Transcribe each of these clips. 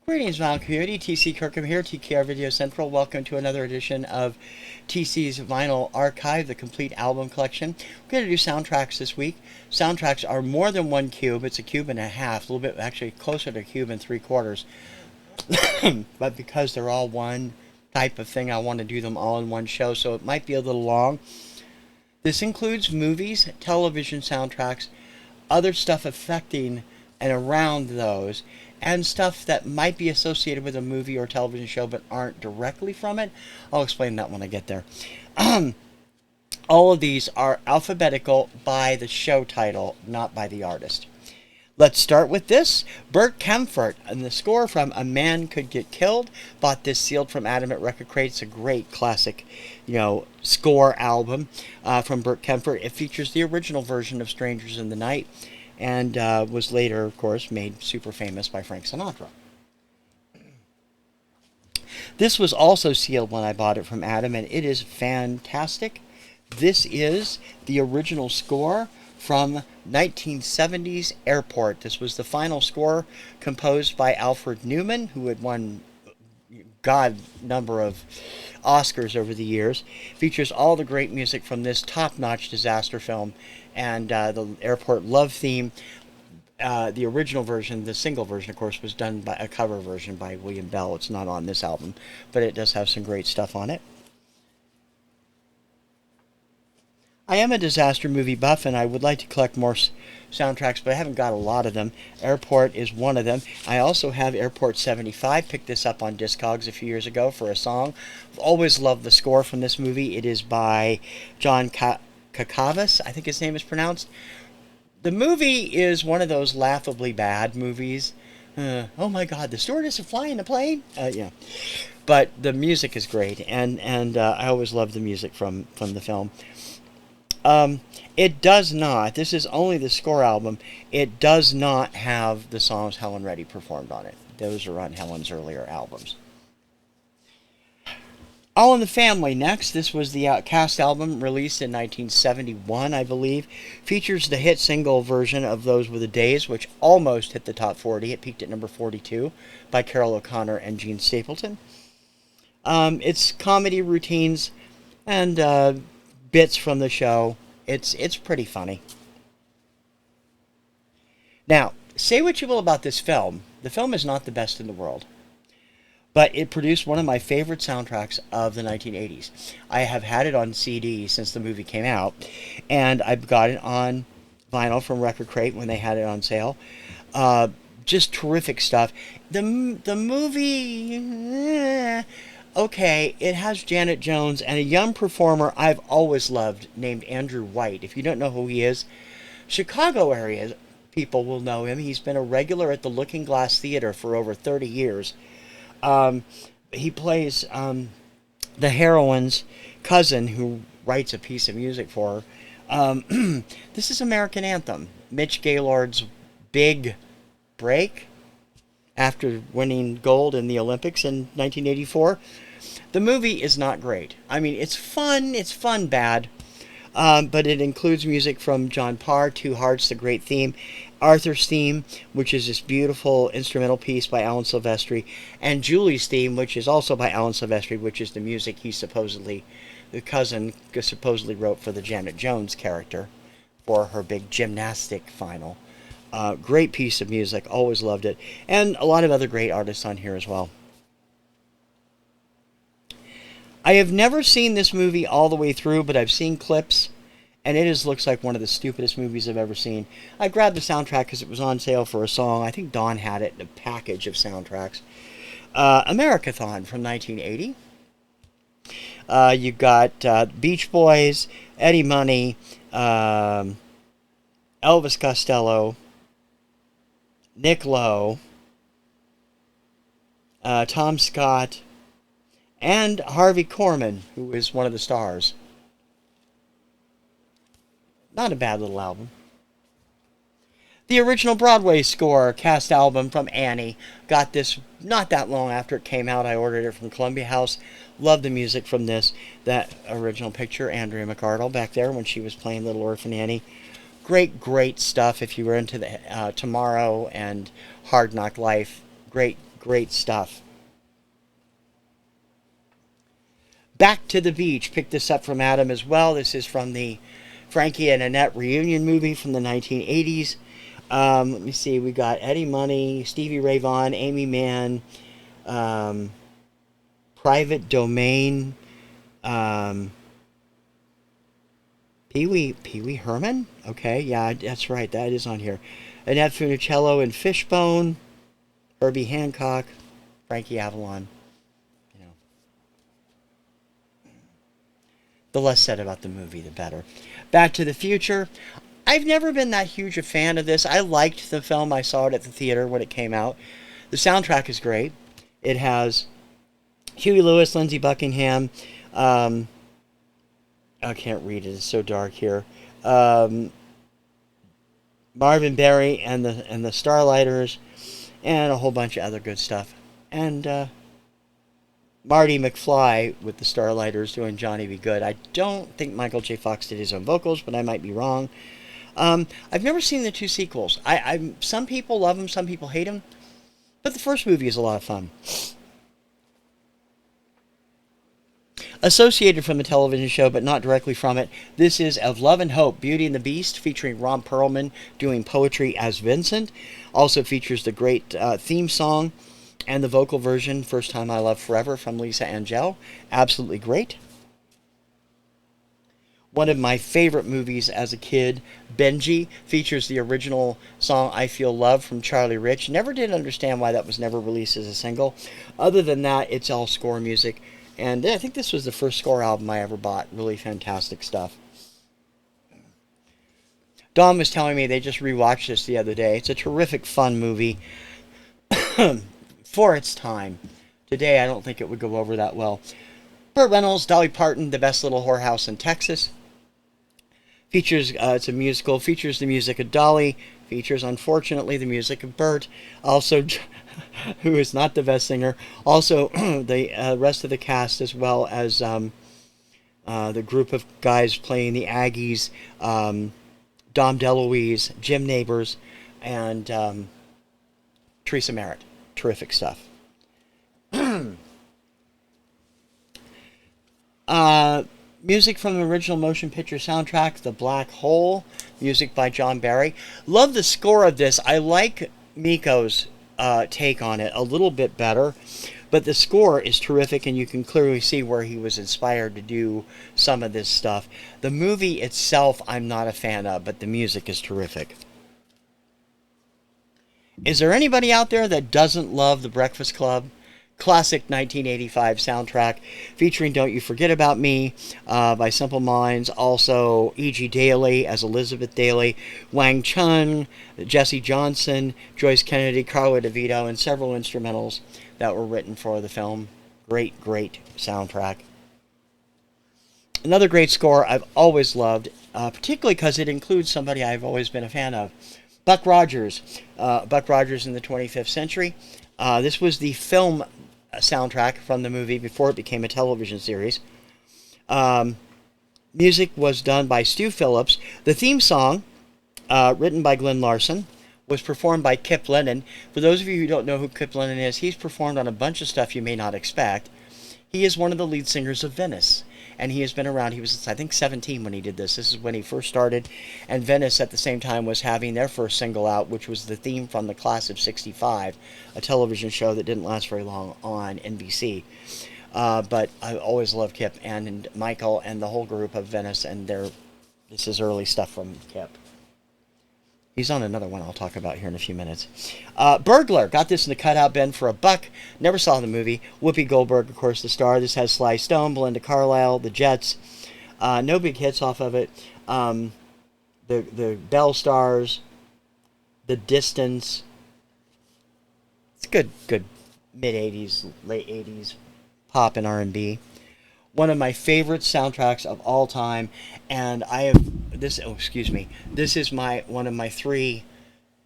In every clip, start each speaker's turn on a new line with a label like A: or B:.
A: Greetings, Vinyl community. TC Kirkham here, TKR Video Central. Welcome to another edition of TC's Vinyl Archive, the complete album collection. We're going to do soundtracks this week. Soundtracks are more than one cube. It's a cube and a half, a little bit actually closer to a cube and 3/4. But because they're all one type of thing, I want to do them all in one show, so it might be a little long. This includes movies, television soundtracks, other stuff affecting and around those, and stuff that might be associated with a movie or television show but aren't directly from it. I'll explain that when I get there. All of these are alphabetical by the show title, not by the artist. Let's start with this. Burt Kaempfert, and the score from A Man Could Get Killed. Bought this sealed from Adam at Record Crate. It's a great classic, score album from Burt Kaempfert. It features the original version of Strangers in the Night, and was later, of course, made super famous by Frank Sinatra. This was also sealed when I bought it from Adam, and it is fantastic. This is the original score from 1970's Airport. This was the final score composed by Alfred Newman, who had won number of Oscars over the years. Features all the great music from this top-notch disaster film, and the airport love theme. The original version, the single version, of course, was done by a cover version by William Bell. It's not on this album, but it does have some great stuff on it. I am a disaster movie buff, and I would like to collect more soundtracks, but I haven't got a lot of them. Airport is one of them. I also have Airport 75. Picked this up on Discogs a few years ago for a song. I've always loved the score from this movie. It is by John Kakavas, I think his name is pronounced. The movie is one of those laughably bad movies. Oh my God, the stewardess is flying the plane? Yeah. But the music is great, and I always love the music from the film. It does not, this is only the score album, it does not have the songs Helen Reddy performed on it. Those are on Helen's earlier albums. All in the Family next. This was the cast album released in 1971, I believe. Features the hit single version of Those Were the Days, which almost hit the top 40. It peaked at number 42 by Carol O'Connor and Gene Stapleton. It's comedy routines and bits from the show. It's pretty funny. Now, say what you will about this film. The film is not the best in the world, but it produced one of my favorite soundtracks of the 1980s. I have had it on CD since the movie came out, and I've got it on vinyl from Record Crate when they had it on sale. Just terrific stuff. The movie... Okay, it has Janet Jones and a young performer I've always loved named Andrew White. If you don't know who he is, Chicago area people will know him. He's been a regular at the Looking Glass Theater for over 30 years. He plays the heroine's cousin who writes a piece of music for her. This is American Anthem, Mitch Gaylord's big break after winning gold in the Olympics in 1984. The movie is not great. I mean, it's fun bad, but it includes music from John Parr, Two Hearts, the great theme, Arthur's theme, which is this beautiful instrumental piece by Alan Silvestri, and Julie's theme, which is also by Alan Silvestri, which is the music the cousin supposedly wrote for the Janet Jones character for her big gymnastic final. Great piece of music, always loved it. And a lot of other great artists on here as well. I have never seen this movie all the way through, but I've seen clips, and it looks like one of the stupidest movies I've ever seen. I grabbed the soundtrack because it was on sale for a song. I think Dawn had it in a package of soundtracks. Americathon from 1980. You got Beach Boys, Eddie Money, Elvis Costello, Nick Lowe, Tom Scott, and Harvey Korman, who is one of the stars. Not a bad little album. The original Broadway score cast album from Annie. Got this not that long after it came out. I ordered it from Columbia House. Love the music from this. That original picture, Andrea McArdle back there when she was playing Little Orphan Annie. Great stuff if you were into the Tomorrow and Hard Knock Life. Great great stuff. Back to the Beach. Picked this up from Adam as well. This is from the Frankie and Annette reunion movie from the 1980s. Let me see. We got Eddie Money, Stevie Ray Vaughan, Amy Mann, Private Domain, Pee Wee Herman? Okay, yeah, that's right. That is on here. Annette Funicello and Fishbone, Herbie Hancock, Frankie Avalon. You know, the less said about the movie, the better. Back to the Future. I've never been that huge a fan of this. I liked the film. I saw it at the theater when it came out. The soundtrack is great. It has Huey Lewis, Lindsey Buckingham. I can't read it. It's so dark here. Marvin Berry and the Starlighters, and a whole bunch of other good stuff. And Marty McFly with the Starlighters doing Johnny Be Good. I don't think Michael J. Fox did his own vocals, but I might be wrong. I've never seen the two sequels. Some people love them, some people hate them, but the first movie is a lot of fun. Associated from a television show, but not directly from it, this is Of Love and Hope, Beauty and the Beast, featuring Ron Perlman doing poetry as Vincent. Also features the great theme song and the vocal version, First Time I Love Forever, from Lisa Angel. Absolutely great. One of my favorite movies as a kid, Benji, features the original song I Feel Love from Charlie Rich. Never did understand why that was never released as a single. Other than that, it's all score music. And I think this was the first score album I ever bought. Really fantastic stuff. Dawn was telling me they just rewatched this the other day. It's a terrific, fun movie for its time. Today, I don't think it would go over that well. Burt Reynolds, Dolly Parton, The Best Little Whorehouse in Texas. Features, it's a musical, features the music of Dolly, features, unfortunately, the music of Burt, also, who is not the best singer, also the rest of the cast, as well as the group of guys playing the Aggies, Dom DeLuise, Jim Nabors, and Teresa Merritt. Terrific stuff. Music from the original motion picture soundtrack, The Black Hole, music by John Barry. Love the score of this. I like Miko's take on it a little bit better, but the score is terrific, and you can clearly see where he was inspired to do some of this stuff. The movie itself I'm not a fan of, but the music is terrific. Is there anybody out there that doesn't love The Breakfast Club? Classic 1985 soundtrack featuring Don't You Forget About Me by Simple Minds. Also E.G. Daly as Elizabeth Daly, Wang Chun, Jesse Johnson, Joyce Kennedy, Carla DeVito, and several instrumentals that were written for the film. Great, great soundtrack. Another great score I've always loved, particularly because it includes somebody I've always been a fan of. Buck Rogers. Buck Rogers in the 25th Century. This was the film soundtrack from the movie before it became a television series. Music was done by Stu Phillips. The theme song, written by Glenn Larson, was performed by Kip Lennon. For those of you who don't know who Kip Lennon is, he's performed on a bunch of stuff you may not expect. He is one of the lead singers of Venice, and he has been around. He was, I think, 17 when he did this. This is when he first started, and Venice at the same time was having their first single out, which was the theme from the Class of '65, a television show that didn't last very long on NBC. But I always loved Kip and Michael and the whole group of Venice, and this is early stuff from Kip. He's on another one I'll talk about here in a few minutes. Burglar. Got this in the cutout bin for $1. Never saw the movie. Whoopi Goldberg, of course, the star. This has Sly Stone, Belinda Carlisle, the Jets. No big hits off of it. The Bell Stars, The Distance. It's good mid-'80s, late '80s pop and R&B. One of my favorite soundtracks of all time, and I have this. Oh, excuse me. This is one of my three,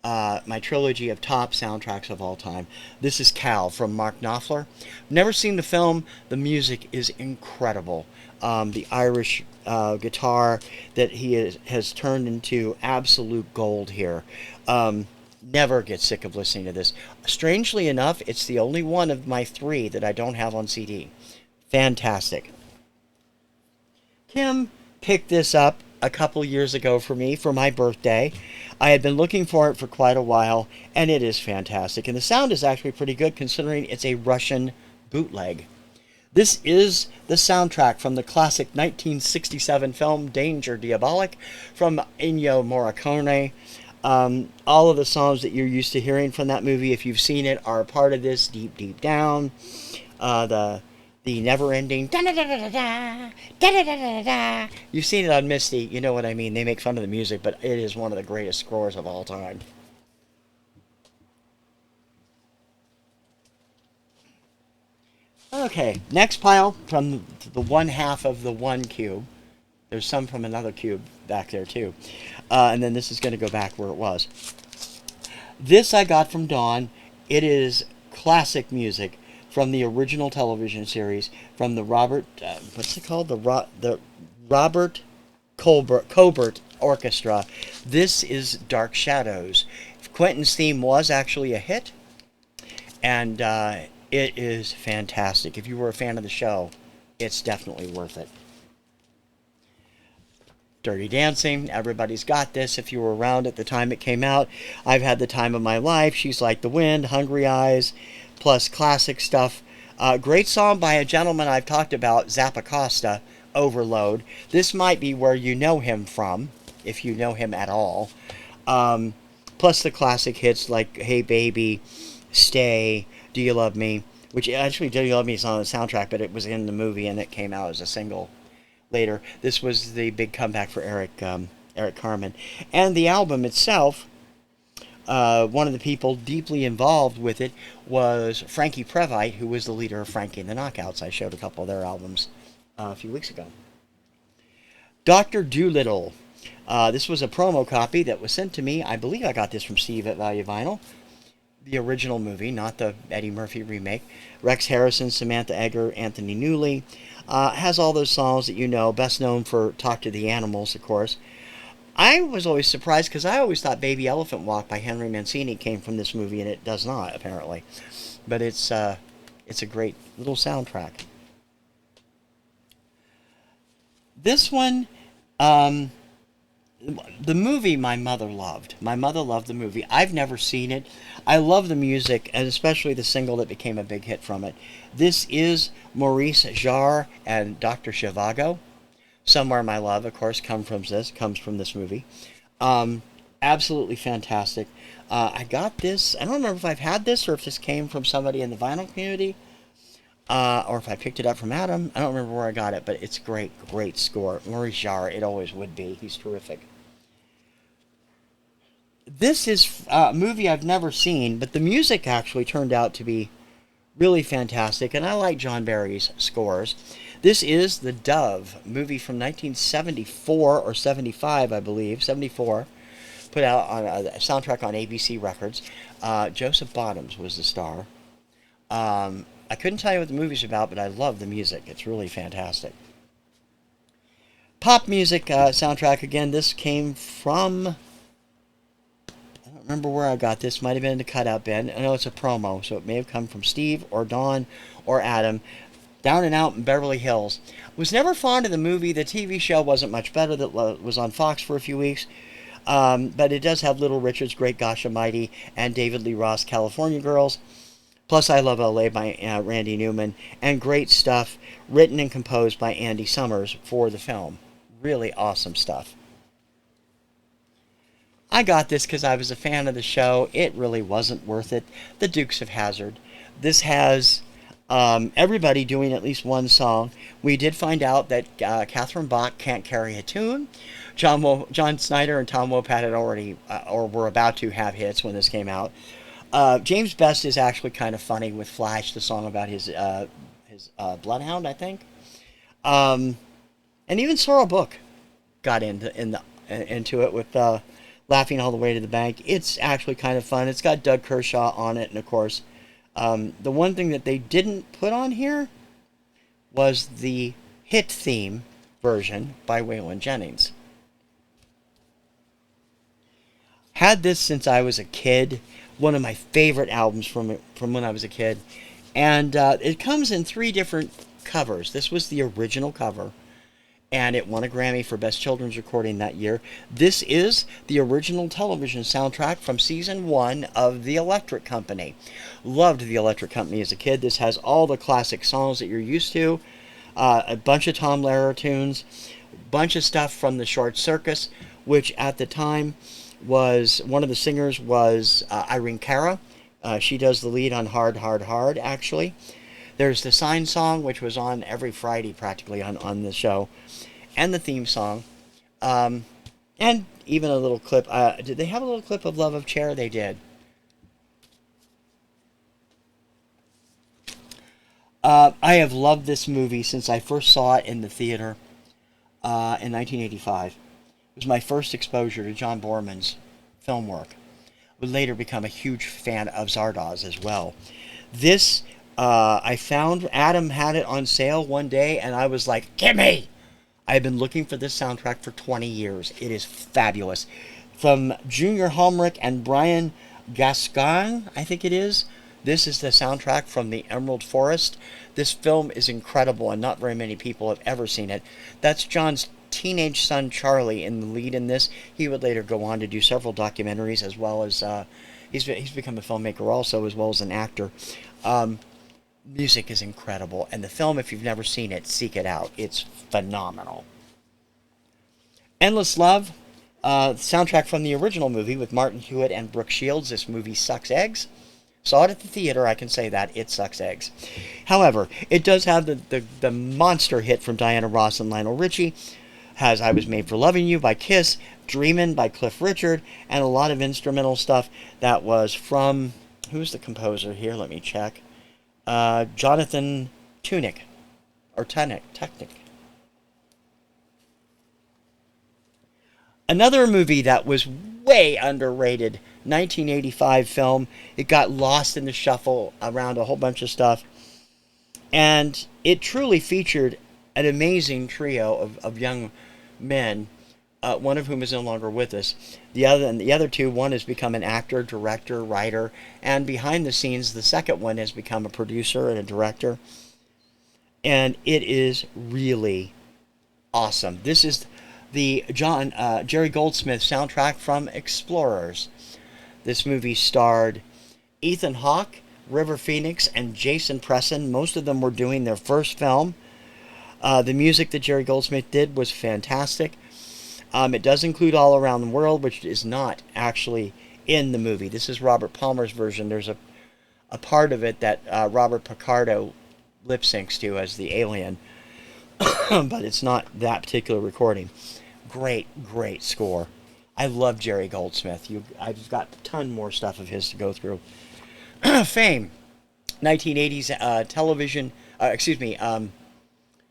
A: my trilogy of top soundtracks of all time. This is Cal from Mark Knopfler. Never seen the film. The music is incredible. The Irish guitar that he has turned into absolute gold here. Never get sick of listening to this. Strangely enough, it's the only one of my three that I don't have on CD. Fantastic. Kim picked this up a couple years ago for me for my birthday. I had been looking for it for quite a while, and it is fantastic. And the sound is actually pretty good considering it's a Russian bootleg. This is the soundtrack from the classic 1967 film Danger Diabolic from Ennio Morricone. All of the songs that you're used to hearing from that movie, if you've seen it, are a part of this. Deep, Deep Down, the never-ending da da da da da da da da da. You've seen it on Misty. You know what I mean. They make fun of the music, but it is one of the greatest scores of all time. Okay, next pile from the one half of the one cube. There's some from another cube back there too. And then this is going to go back where it was. This I got from Dawn. It is classic music from the original television series from the Robert, what's it called? The Robert Cobert Orchestra. This is Dark Shadows. Quentin's theme was actually a hit, and it is fantastic. If you were a fan of the show, it's definitely worth it. Dirty Dancing, everybody's got this if you were around at the time it came out. I've had the time of my life. She's Like the Wind, Hungry Eyes, plus classic stuff. Great song by a gentleman I've talked about, Zappacosta, Overload. This might be where you know him from, if you know him at all. Plus the classic hits like Hey Baby, Stay, Do You Love Me, which actually Do You Love Me is on the soundtrack, but it was in the movie and it came out as a single later. This was the big comeback for Eric Carmen. And the album itself, one of the people deeply involved with it was Frankie Previte, who was the leader of Frankie and the Knockouts. I showed a couple of their albums a few weeks ago. Dr. Dolittle. This was a promo copy that was sent to me. I believe I got this from Steve at Value Vinyl. The original movie, not the Eddie Murphy remake. Rex Harrison, Samantha Eggar, Anthony Newley. Has all those songs that you know, best known for Talk to the Animals, of course. I was always surprised because I always thought Baby Elephant Walk by Henry Mancini came from this movie, and it does not, apparently. But it's a great little soundtrack. This one, the movie my mother loved. My mother loved the movie. I've never seen it. I love the music, and especially the single that became a big hit from it. This is Maurice Jarre and Dr. Zhivago. Somewhere My Love, of course, comes from this movie. Absolutely fantastic. I got this. I don't remember if I've had this or if this came from somebody in the vinyl community, or if I picked it up from Adam. I don't remember where I got it, but it's great, great score. Maurice Jarre, it always would be. He's terrific. This is a movie I've never seen, but the music actually turned out to be really fantastic, and I like John Barry's scores. This is The Dove, movie from 1974 or 75, I believe, 74, put out on a soundtrack on ABC Records. Joseph Bottoms was the star. I couldn't tell you what the movie's about, but I love the music. It's really fantastic. Pop music soundtrack, again, this came from... I don't remember where I got this. Might have been in the cutout bin. I know it's a promo, so it may have come from Steve or Dawn or Adam. Down and Out in Beverly Hills. Was never fond of the movie. The TV show wasn't much better. That was on Fox for a few weeks. But it does have Little Richard's Great Gosh Almighty and David Lee Roth, California Girls. Plus I Love L.A. by Randy Newman. And great stuff written and composed by Andy Summers for the film. Really awesome stuff. I got this because I was a fan of the show. It really wasn't worth it. The Dukes of Hazzard. This has everybody doing at least one song. We did find out that Catherine Bach can't carry a tune. John Snyder and Tom Wopat had already, or were about to have hits when this came out. James Best is actually kind of funny with Flash, the song about his bloodhound, I think. And even Sorrel Book got into it with Laughing All the Way to the Bank. It's actually kind of fun. It's got Doug Kershaw on it, and of course, the one thing that they didn't put on here was the hit theme version by Waylon Jennings. Had this since I was a kid. One of my favorite albums from when I was a kid. And it comes in 3 different covers. This was the original cover, and it won a Grammy for Best Children's Recording that year. This is the original television soundtrack from season 1 of The Electric Company. Loved The Electric Company as a kid. This has all the classic songs that you're used to, a bunch of Tom Lehrer tunes, bunch of stuff from the Short Circus, which at the time was, one of the singers was Irene Cara. She does the lead on Hard, Hard, Hard, actually. There's the sign song, which was on every Friday practically on the show, and the theme song, and even a little clip. Did they have a little clip of Love of Chair? They did. I have loved this movie since I first saw it in the theater in 1985. It was my first exposure to John Borman's film work. Would later become a huge fan of Zardoz as well. This, I found, Adam had it on sale one day, and I was like, gimme! I've been looking for this soundtrack for 20 years. It is fabulous. From Junior Holmrich and Brian Gascon, I think it is. This is the soundtrack from The Emerald Forest. This film is incredible, and not very many people have ever seen it. That's John's teenage son Charlie in the lead in this. He would later go on to do several documentaries, as well as he's become a filmmaker also, as well as an actor. Music is incredible, and the film, if you've never seen it, seek it out. It's phenomenal. Endless Love, soundtrack from the original movie with Martin Hewitt and Brooke Shields. This movie sucks eggs. Saw it at the theater, I can say that. It sucks eggs. However, it does have the monster hit from Diana Ross and Lionel Richie. Has I Was Made for Loving You by Kiss, Dreamin' by Cliff Richard, and a lot of instrumental stuff that was from, who's the composer here? Let me check. Jonathan Tunick. Or Tunick. Another movie that was way underrated, 1985 film. It got lost in the shuffle around a whole bunch of stuff. And it truly featured an amazing trio of young men, one of whom is no longer with us. The other two, one has become an actor, director, writer, and behind the scenes, the second one has become a producer and a director. And it is really awesome. This is the Jerry Goldsmith soundtrack from Explorers. This movie starred Ethan Hawke, River Phoenix, and Jason Presson. Most of them were doing their first film. The music that Jerry Goldsmith did was fantastic. It does include All Around the World, which is not actually in the movie. This is Robert Palmer's version. There's a part of it that Robert Picardo lip syncs to as the alien, but it's not that particular recording. Great score. I love Jerry Goldsmith. I've got a ton more stuff of his to go through. Fame, 1980s television,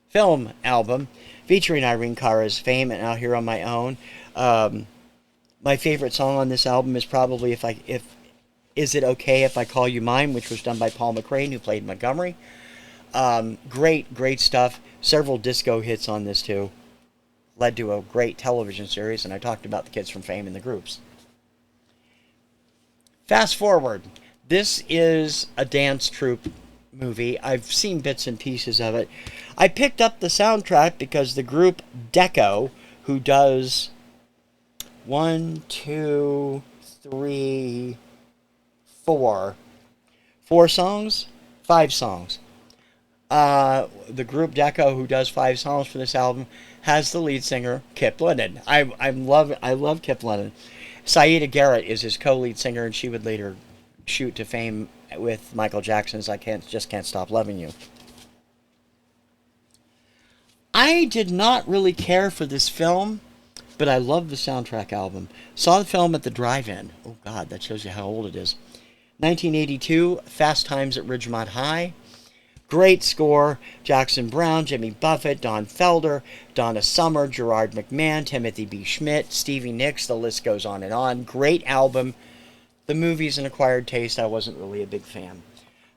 A: film album featuring Irene Cara's Fame and Out Here on My Own. My favorite song on this album is probably Is It Okay If I Call You Mine, which was done by Paul McCrane, who played Montgomery. Great stuff. Several disco hits on this too. Led to a great television series, and I talked about the kids from Fame in the groups. Fast forward. This is a dance troupe movie. I've seen bits and pieces of it. I picked up the soundtrack because the group Deco, who does 4 songs, 5 songs. The group Deco, who does 5 songs for this album, has the lead singer Kip Lennon. I love Kip Lennon. Saida Garrett is his co-lead singer, and she would later shoot to fame with Michael Jackson's I Can't Stop Loving You. I did not really care for this film, but I love the soundtrack album. Saw the film at the drive-in. Oh God, that shows you how old it is. 1982, Fast Times at Ridgemont High. Great score. Jackson Browne, Jimmy Buffett, Don Felder, Donna Summer, Gerard McMahon, Timothy B. Schmidt, Stevie Nicks, the list goes on and on. Great album. The movie's an acquired taste. I wasn't really a big fan.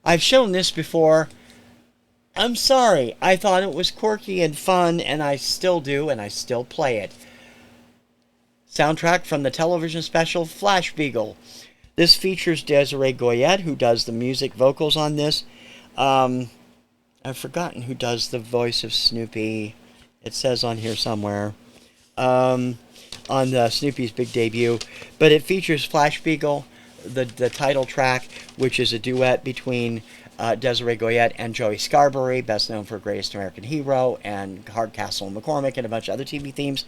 A: I've shown this before. I'm sorry. I thought it was quirky and fun, and I still do, and I still play it. Soundtrack from the television special Flash Beagle. This features Desiree Goyette, who does the music vocals on this. I've forgotten who does the voice of Snoopy. It says on here somewhere. On Snoopy's big debut. But it features Flash Beagle, the title track, which is a duet between Desiree Goyette and Joey Scarberry, best known for Greatest American Hero and Hardcastle and McCormick and a bunch of other TV themes.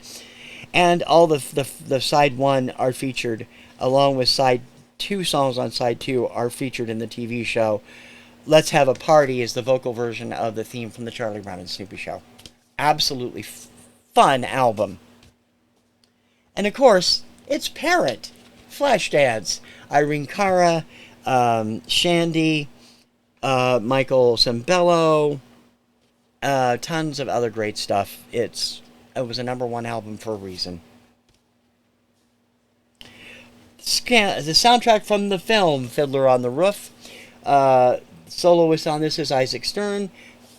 A: And all the side one are featured, along with side two songs on side two are featured in the TV show. Let's Have a Party is the vocal version of the theme from the Charlie Brown and Snoopy show. Absolutely fun album. And of course, it's Parent, Flashdance, Irene Cara, Shandy, Michael Sembello, tons of other great stuff. It was a #1 album for a reason. The soundtrack from the film Fiddler on the Roof. Soloist on this is Isaac Stern.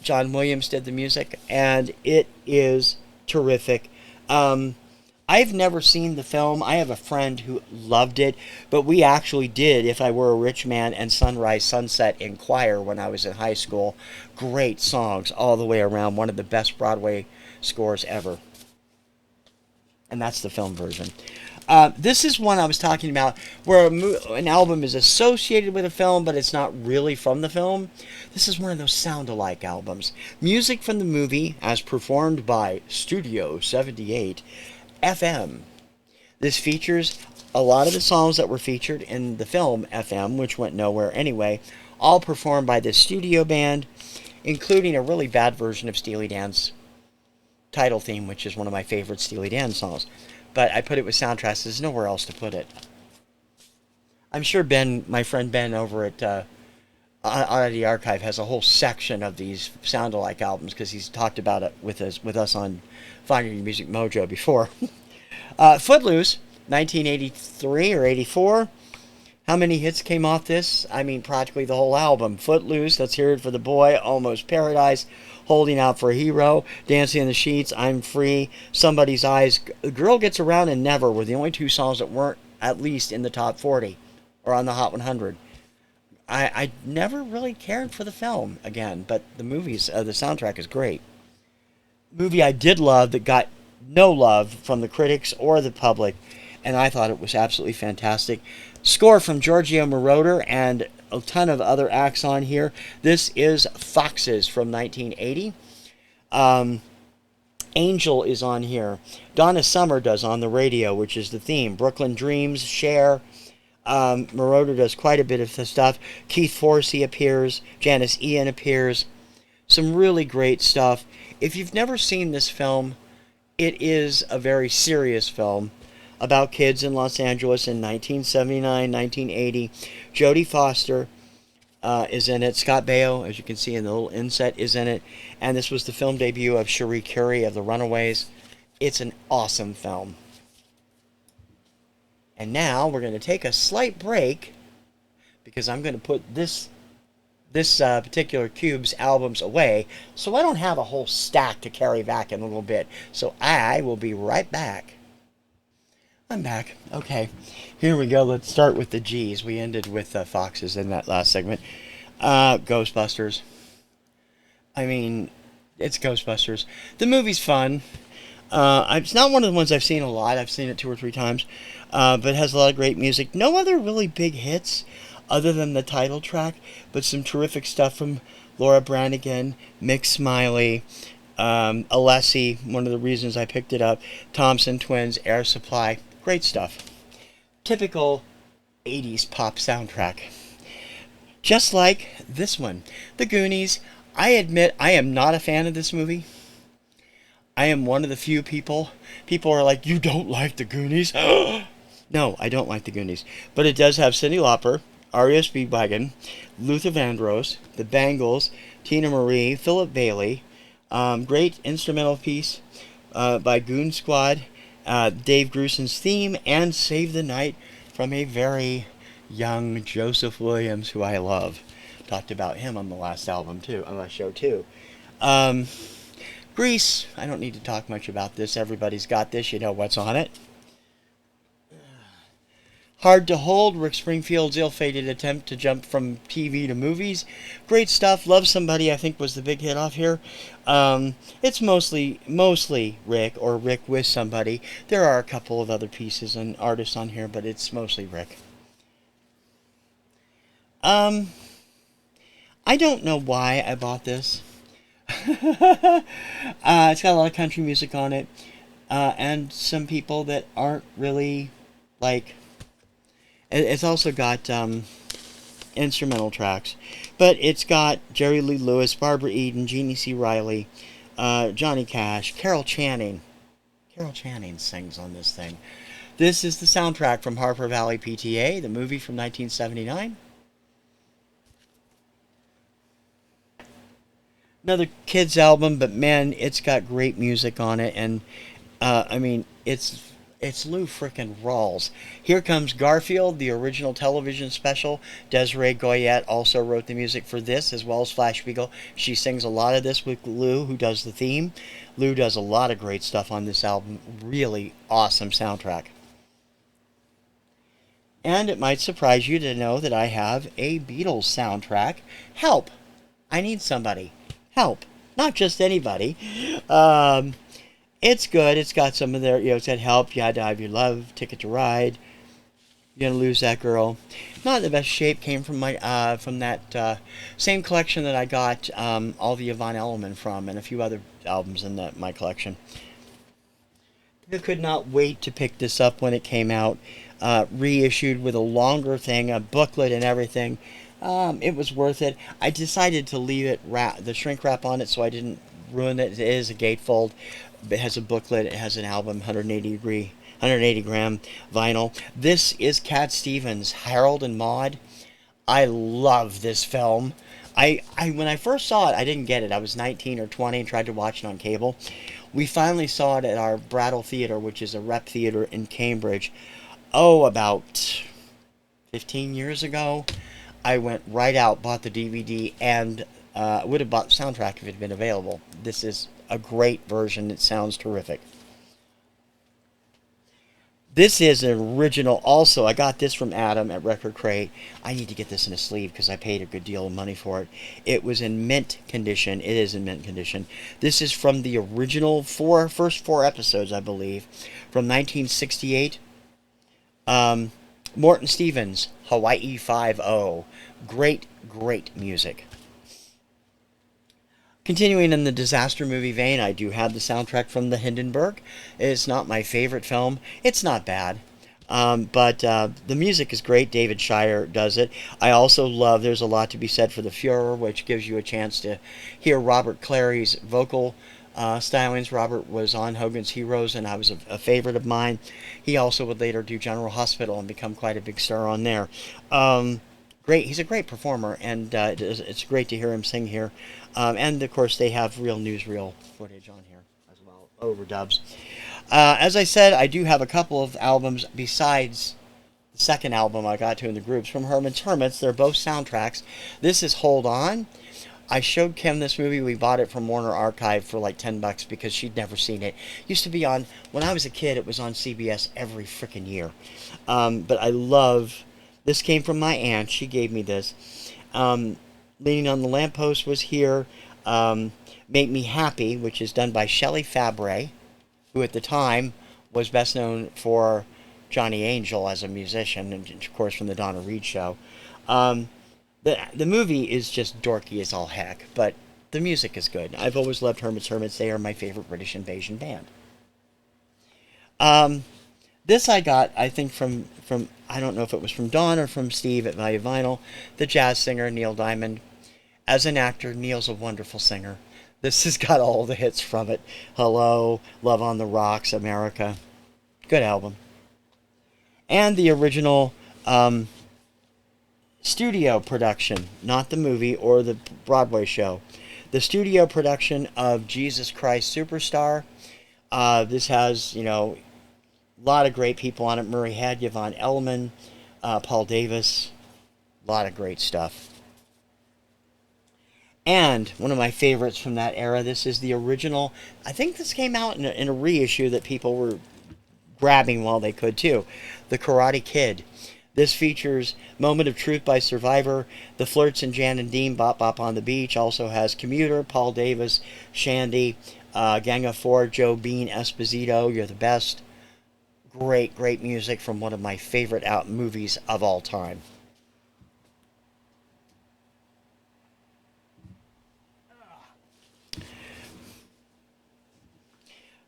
A: John Williams did the music, and it is terrific. I've never seen the film. I have a friend who loved it, but we actually did If I Were a Rich Man and Sunrise Sunset in choir when I was in high school. Great songs all the way around. One of the best Broadway scores ever. And that's the film version. This is one I was talking about where an album is associated with a film, but it's not really from the film. This is one of those sound-alike albums. Music from the movie as performed by Studio 78 FM. This features a lot of the songs that were featured in the film FM, which went nowhere anyway, all performed by this studio band, including a really bad version of Steely Dan's title theme, which is one of my favorite Steely Dan songs. But I put it with soundtracks. There's nowhere else to put it. I'm sure Ben, my friend Ben over at Oddity Archive, has a whole section of these sound-alike albums because he's talked about it with us on Finding Your Music Mojo before. Footloose, 1983 or 84. How many hits came off this? I mean, practically the whole album. Footloose, Let's Hear It for the Boy, Almost Paradise, Holding Out for a Hero, Dancing in the Sheets, I'm Free, Somebody's Eyes, Girl Gets Around, and Never were the only two songs that weren't at least in the top 40 or on the Hot 100. I never really cared for the film again, but the soundtrack is great. Movie I did love that got no love from the critics or the public, and I thought it was absolutely fantastic. Score from Giorgio Moroder and a ton of other acts on here. This is Foxes from 1980. Angel is on here. Donna Summer does On the Radio, which is the theme. Brooklyn Dreams, Cher. Moroder does quite a bit of the stuff. Keith Forsey appears. Janice Ian appears. Some really great stuff. If you've never seen this film, it is a very serious film about kids in Los Angeles in 1979, 1980. Jodie Foster is in it. Scott Baio, as you can see in the little inset, is in it. And this was the film debut of Cherie Currie of The Runaways. It's an awesome film. And now we're going to take a slight break because I'm going to put this particular cube's albums away, so I don't have a whole stack to carry back in a little bit. So I will be right back. I'm back. Okay, here we go. Let's start with the G's. We ended with Foxes in that last segment. Ghostbusters. I mean, it's Ghostbusters. The movie's fun. It's not one of the ones I've seen a lot. I've seen it 2 or 3 times. But it has a lot of great music. No other really big hits other than the title track, but some terrific stuff from Laura Branigan, Mick Smiley, Alessi, one of the reasons I picked it up, Thompson Twins, Air Supply. Great stuff. Typical 80s pop soundtrack. Just like this one, The Goonies. I admit I am not a fan of this movie. I am one of the few people are like, you don't like The Goonies? No, I don't like The Goonies. But it does have Cyndi Lauper, Aria Speedwagon, Luther Vandross, The Bangles, Tina Marie, Philip Bailey. Great instrumental piece by Goon Squad, Dave Grusin's theme, and Save the Night from a very young Joseph Williams, who I love. Talked about him on the last album too, on the show too. Grease, I don't need to talk much about this. Everybody's got this. You know what's on it. Hard to Hold, Rick Springfield's ill-fated attempt to jump from TV to movies. Great stuff. Love Somebody, I think, was the big hit off here. It's mostly Rick, or Rick with somebody. There are a couple of other pieces and artists on here, but it's mostly Rick. I don't know why I bought this. It's got a lot of country music on it, and some people that aren't really like. It's also got instrumental tracks, but it's got Jerry Lee Lewis, Barbara Eden, Jeannie C. Riley, Johnny Cash, Carol Channing. Carol Channing sings on this thing. This is the soundtrack from Harper Valley PTA, the movie from 1979. Another kids album, but man, it's got great music on it, and I mean, it's Lou frickin' Rawls. Here Comes Garfield, the original television special. Desiree Goyette also wrote the music for this, as well as Flash Spiegel. She sings a lot of this with Lou, who does the theme. Lou does a lot of great stuff on this album. Really awesome soundtrack. And it might surprise you to know that I have a Beatles soundtrack. Help! I need somebody. Help! Not just anybody. It's good. It's got some of their, it's got Help, You Had to Have Your Love, Ticket to Ride, You're Gonna Lose That Girl. Not in the best shape. Came from my from that same collection that I got all the Yvonne Elliman from, and a few other albums in my collection. I could not wait to pick this up when it came out. Reissued with a longer thing, a booklet and everything. It was worth it. I decided to leave it the shrink wrap on it so I didn't ruin it. It is a gatefold. It has a booklet. It has an album, 180 gram vinyl. This is Cat Stevens, Harold and Maude. I love this film. When I first saw it, I didn't get it. I was 19 or 20 and tried to watch it on cable. We finally saw it at our Brattle Theater, which is a rep theater in Cambridge. About 15 years ago. I went right out, bought the DVD, and would have bought the soundtrack if it had been available. This is a great version. It sounds terrific. This is an original also. I got this from Adam at Record Crate. I need to get this in a sleeve because I paid a good deal of money for it. It was in mint condition. It is in mint condition. This is from the original first four episodes, I believe, from 1968. Morton Stevens, Hawaii Five-0. Great, great music. Continuing in the disaster movie vein, I do have the soundtrack from The Hindenburg. It's not my favorite film. It's not bad. But the music is great. David Shire does it. I also love, there's a lot to be said for The Fuhrer, which gives you a chance to hear Robert Clary's vocal stylings. Robert was on Hogan's Heroes, and I was a favorite of mine. He also would later do General Hospital and become quite a big star on there. Great, he's a great performer, and it's great to hear him sing here. And of course, they have real newsreel footage on here as well, overdubs. As I said, I do have a couple of albums besides the second album I got to in the groups from Herman's Hermits. They're both soundtracks. This is Hold On. I showed Kim this movie. We bought it from Warner Archive for like $10 because she'd never seen it. Used to be on, when I was a kid, it was on CBS every freaking year. But I love, this came from my aunt. She gave me this. Leaning on the Lamppost was here. Make Me Happy, which is done by Shelley Fabre, who at the time was best known for Johnny Angel as a musician, and of course from the Donna Reed show. The movie is just dorky as all heck, but the music is good. I've always loved Herman's Hermits. They are my favorite British invasion band. This I got, I think, from I don't know if it was from Don or from Steve at Value Vinyl, the jazz singer Neil Diamond. As an actor, Neil's a wonderful singer. This has got all the hits from it. Hello, Love on the Rocks, America. Good album. And the original studio production, not the movie or the Broadway show. The studio production of Jesus Christ Superstar. This has, a lot of great people on it. Murray Head, Yvonne Elliman, Paul Davis. A lot of great stuff. And one of my favorites from that era, this is the original. I think this came out in a reissue that people were grabbing while they could too. The Karate Kid. This features Moment of Truth by Survivor, The Flirts and Jan and Dean, Bop Bop on the Beach. Also has Commuter, Paul Davis, Shandy, Gang of Four, Joe Bean, Esposito, You're the Best. Great, great music from one of my favorite movies of all time.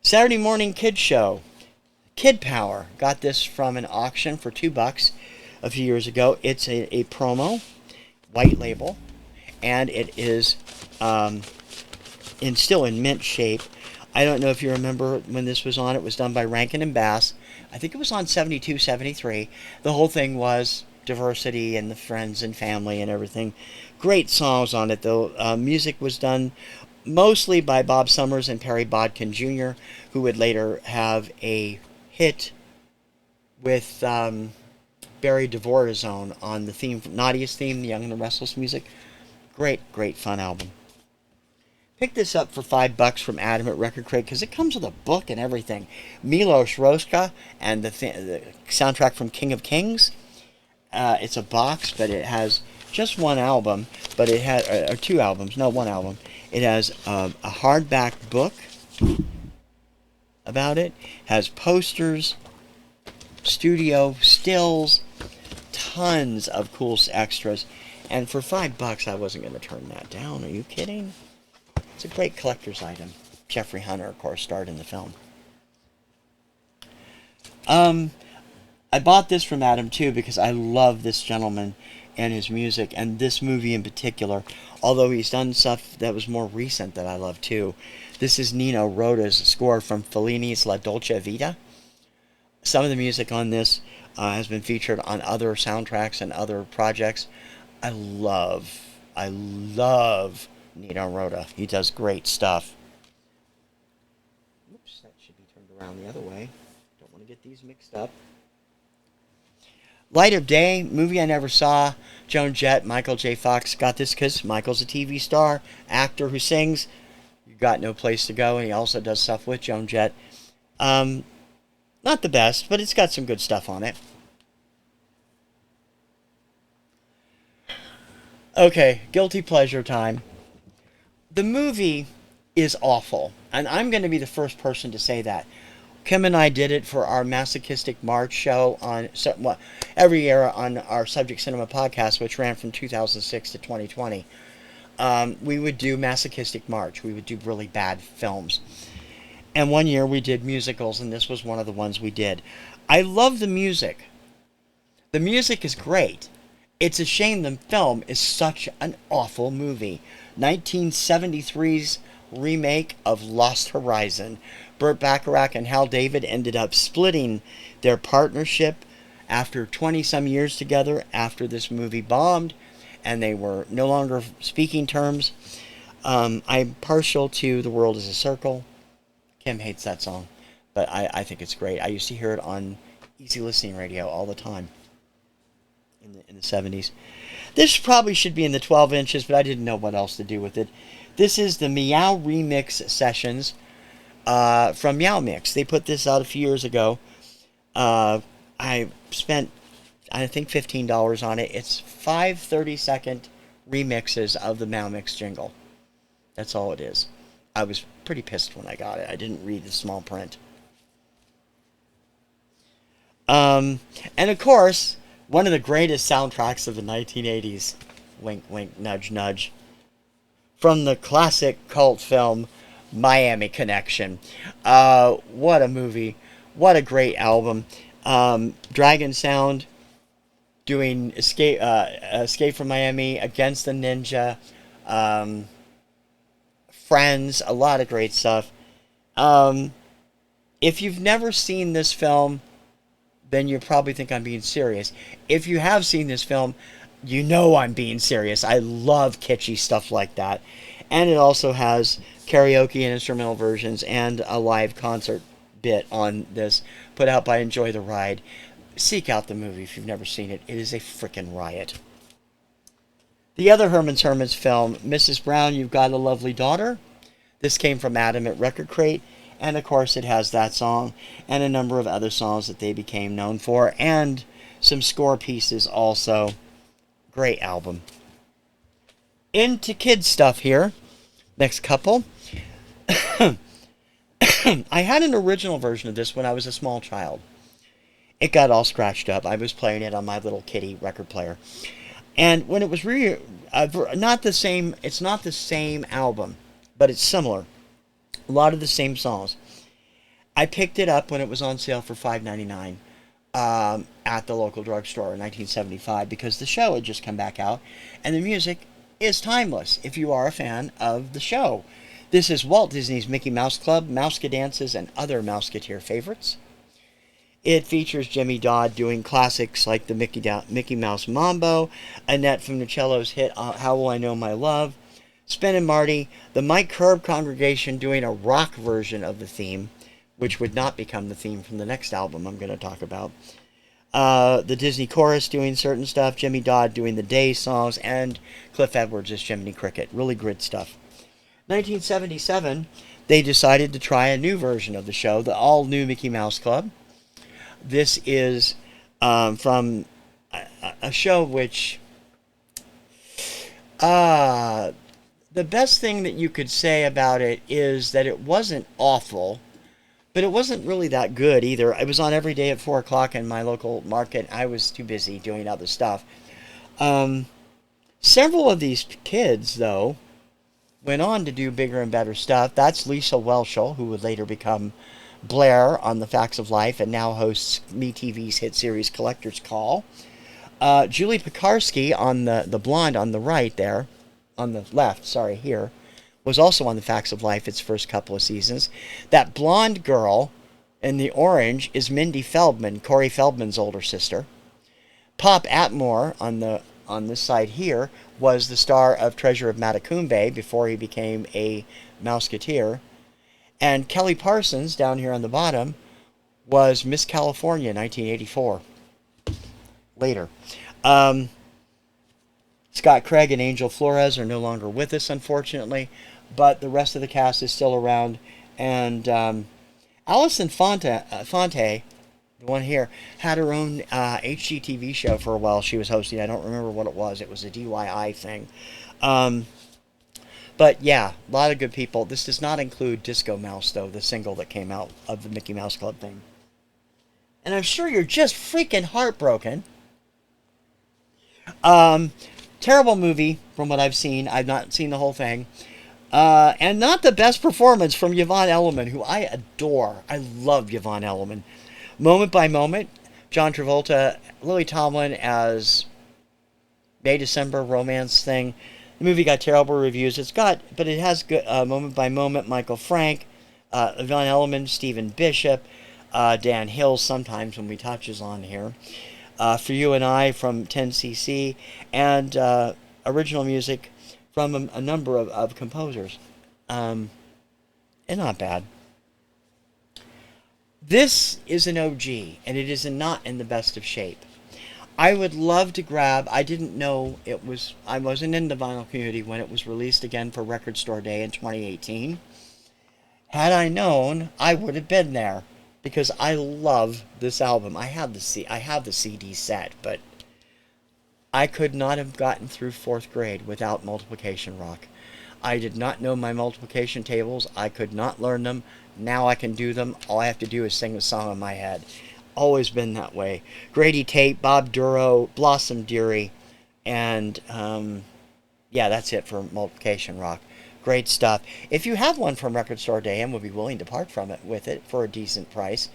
A: Saturday Morning Kid Show. Kid Power. Got this from an auction for $2 a few years ago. It's a promo, white label, and it is still in mint shape. I don't know if you remember when this was on. It was done by Rankin and Bass. I think it was on 72, 73. The whole thing was diversity and the friends and family and everything. Great songs on it, though. Music was done mostly by Bob Summers and Perry Bodkin Jr., who would later have a hit with Barry DeVorazone on the theme, Naughtiest theme, the Young and the Restless music. Great, great fun album. Picked this up for $5 from Adam at Record Crate because it comes with a book and everything. Milos Roska and the soundtrack from King of Kings. It's a box, but it has just one album, but it has or two albums. No, one album. It has a hardback book about it. Has posters, studio stills, tons of cool extras, and for $5, I wasn't going to turn that down. Are you kidding? It's a great collector's item. Jeffrey Hunter, of course, starred in the film. I bought this from Adam, too, because I love this gentleman and his music, and this movie in particular, although he's done stuff that was more recent that I love, too. This is Nino Rota's score from Fellini's La Dolce Vita. Some of the music on this has been featured on other soundtracks and other projects. I love Nino Rota. He does great stuff. Oops, that should be turned around the other way. Don't want to get these mixed up. Light of Day, movie I never saw. Joan Jett, Michael J. Fox. Got this because Michael's a TV star, actor who sings. You Got No Place to Go, and he also does stuff with Joan Jett. Not the best, but it's got some good stuff on it. Okay, guilty pleasure time. The movie is awful, and I'm going to be the first person to say that. Kim and I did it for our Masochistic March show on every year on our Subject Cinema podcast, which ran from 2006 to 2020. We would do Masochistic March. We would do really bad films. And one year we did musicals, and this was one of the ones we did. I love the music. The music is great. It's a shame the film is such an awful movie. 1973's remake of Lost Horizon. Burt Bacharach and Hal David ended up splitting their partnership after 20-some years together after this movie bombed, and they were no longer speaking terms. I'm partial to The World is a Circle. Kim hates that song, but I think it's great. I used to hear it on easy listening radio all the time in the 70s. This probably should be in the 12 inches, but I didn't know what else to do with it. This is the Meow Remix Sessions from Meow Mix. They put this out a few years ago. I spent, I think, $15 on it. It's 5 30-second remixes of the Meow Mix jingle. That's all it is. I was pretty pissed when I got it. I didn't read the small print. And of course, one of the greatest soundtracks of the 1980s, wink, wink, nudge, nudge, from the classic cult film Miami Connection. What a movie. What a great album. Dragon Sound doing Escape from Miami, Against the Ninja, Friends, a lot of great stuff. If you've never seen this film, then you probably think I'm being serious. If you have seen this film, you know I'm being serious. I love kitschy stuff like that. And it also has karaoke and instrumental versions and a live concert bit on this, put out by Enjoy the Ride. Seek out the movie if you've never seen it. It is a frickin' riot. The other Herman's Hermits film, Mrs. Brown, You've Got a Lovely Daughter. This came from Adam at Record Crate. And of course it has that song and a number of other songs that they became known for, and some score pieces also. Great album. Into kids stuff here. Next couple. I had an original version of this when I was a small child. It got all scratched up. I was playing it on my little kitty record player. And when it was not the same, it's not the same album, but it's similar. A lot of the same songs. I picked it up when it was on sale for $5.99 at the local drugstore in 1975 because the show had just come back out, and the music is timeless if you are a fan of the show. This is Walt Disney's Mickey Mouse Club, Mousekedances, and other Mouseketeer favorites. It features Jimmy Dodd doing classics like the Mickey Mouse Mambo, Annette from Nicello's hit How Will I Know My Love, Spin and Marty, the Mike Curb Congregation doing a rock version of the theme, which would not become the theme from the next album I'm going to talk about. The Disney Chorus doing certain stuff, Jimmy Dodd doing the Day songs, and Cliff Edwards as Jiminy Cricket. Really good stuff. 1977, they decided to try a new version of the show, the all-new Mickey Mouse Club. This is from a show which... the best thing that you could say about it is that it wasn't awful, but it wasn't really that good either. It was on every day at 4 o'clock in my local market. I was too busy doing other stuff. Several of these kids, though, went on to do bigger and better stuff. That's Lisa Whelchel, who would later become Blair on The Facts of Life and now hosts MeTV's hit series Collector's Call. Julie Pekarsky, on the blonde on the right there, on the left, sorry, here, was also on The Facts of Life its first couple of seasons. That blonde girl in the orange is Mindy Feldman, Corey Feldman's older sister. Pop Atmore on this side here was the star of Treasure of Matacumbe before he became a Mouseketeer. And Kelly Parsons, down here on the bottom, was Miss California 1984. Later. Scott Craig and Angel Flores are no longer with us, unfortunately, but the rest of the cast is still around. And Alison Fonte, the one here, had her own HGTV show for a while she was hosting. I don't remember what it was. It was a DIY thing. But yeah, a lot of good people. This does not include Disco Mouse, though, the single that came out of the Mickey Mouse Club thing. And I'm sure you're just freaking heartbroken. Terrible movie from what I've seen. I've not seen the whole thing. And not the best performance from Yvonne Elliman, who I adore. I love Yvonne Elliman. Moment by Moment, John Travolta, Lily Tomlin as May December romance thing. The movie got terrible reviews. But it has good Moment by Moment, Michael Frank, Yvonne Elliman, Stephen Bishop, Dan Hill sometimes when we touches on here. For You and I from 10cc, and original music from a number of composers. And not bad. This is an OG, and it is not in the best of shape. I would love to grab, I didn't know it was, I wasn't in the vinyl community when it was released again for Record Store Day in 2018. Had I known, I would have been there, because I love this album. I have the CD set, but I could not have gotten through 4th grade without Multiplication Rock. I did not know my multiplication tables. I could not learn them. Now I can do them. All I have to do is sing the song in my head. Always been that way. Grady Tate, Bob Duro, Blossom Dearie, and yeah, that's it for Multiplication Rock. Great stuff. If you have one from Record Store Day and would be willing to part from it with it for a decent price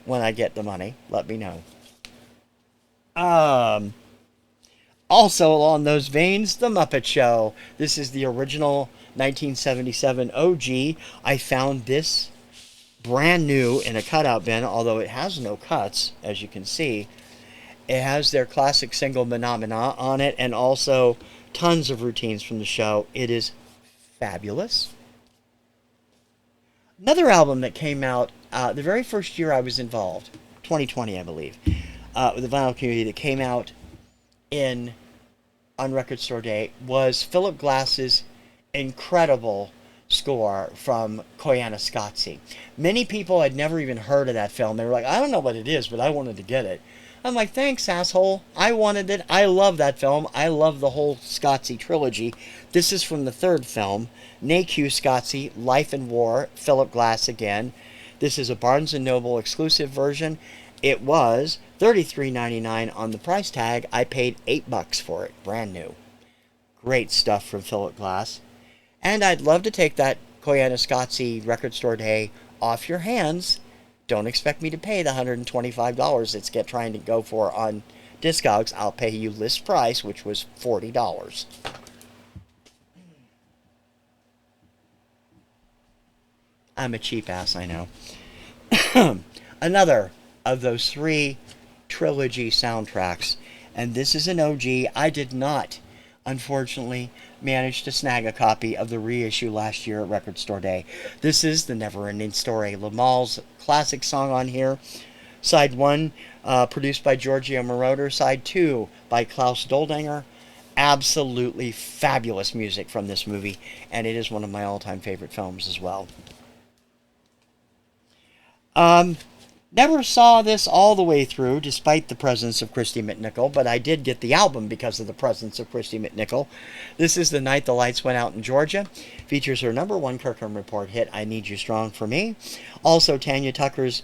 A: when I get the money, let me know. Also along those veins, The Muppet Show. This is the original 1977 OG. I found this brand new in a cutout bin, although it has no cuts, as you can see. It has their classic single Menomina on it, and also tons of routines from the show. It is fabulous. Another album that came out the very first year I was involved, 2020 I believe, with the vinyl community, that came out on Record Store Day, was Philip Glass's incredible score from Koyaanisqatsi. Many people had never even heard of that film. They were like, I don't know what it is, but I wanted to get it. I'm like, thanks, asshole. I wanted it. I love that film. I love the whole Scotzi trilogy. This is from the third film, Ne Q Scotzi, Life and War, Philip Glass again. This is a Barnes & Noble exclusive version. It was $33.99 on the price tag. I paid $8 for it, brand new. Great stuff from Philip Glass. And I'd love to take that Koyaanisqatsi Record Store Day off your hands. Don't expect me to pay the $125 it's trying to go for on Discogs. I'll pay you list price, which was $40. I'm a cheap ass, I know. Another of those 3 trilogy soundtracks. And this is an OG. I did not, unfortunately, manage to snag a copy of the reissue last year at Record Store Day. This is The Never Ending Story. Lamal's classic song on here. Side 1, produced by Giorgio Moroder. Side 2, by Klaus Doldinger. Absolutely fabulous music from this movie, and it is one of my all-time favorite films as well. Never saw this all the way through, despite the presence of Christy McNichol, but I did get the album because of the presence of Christy McNichol. This is The Night the Lights Went Out in Georgia. Features her #1 Kirkham Report hit, I Need You Strong for Me. Also, Tanya Tucker's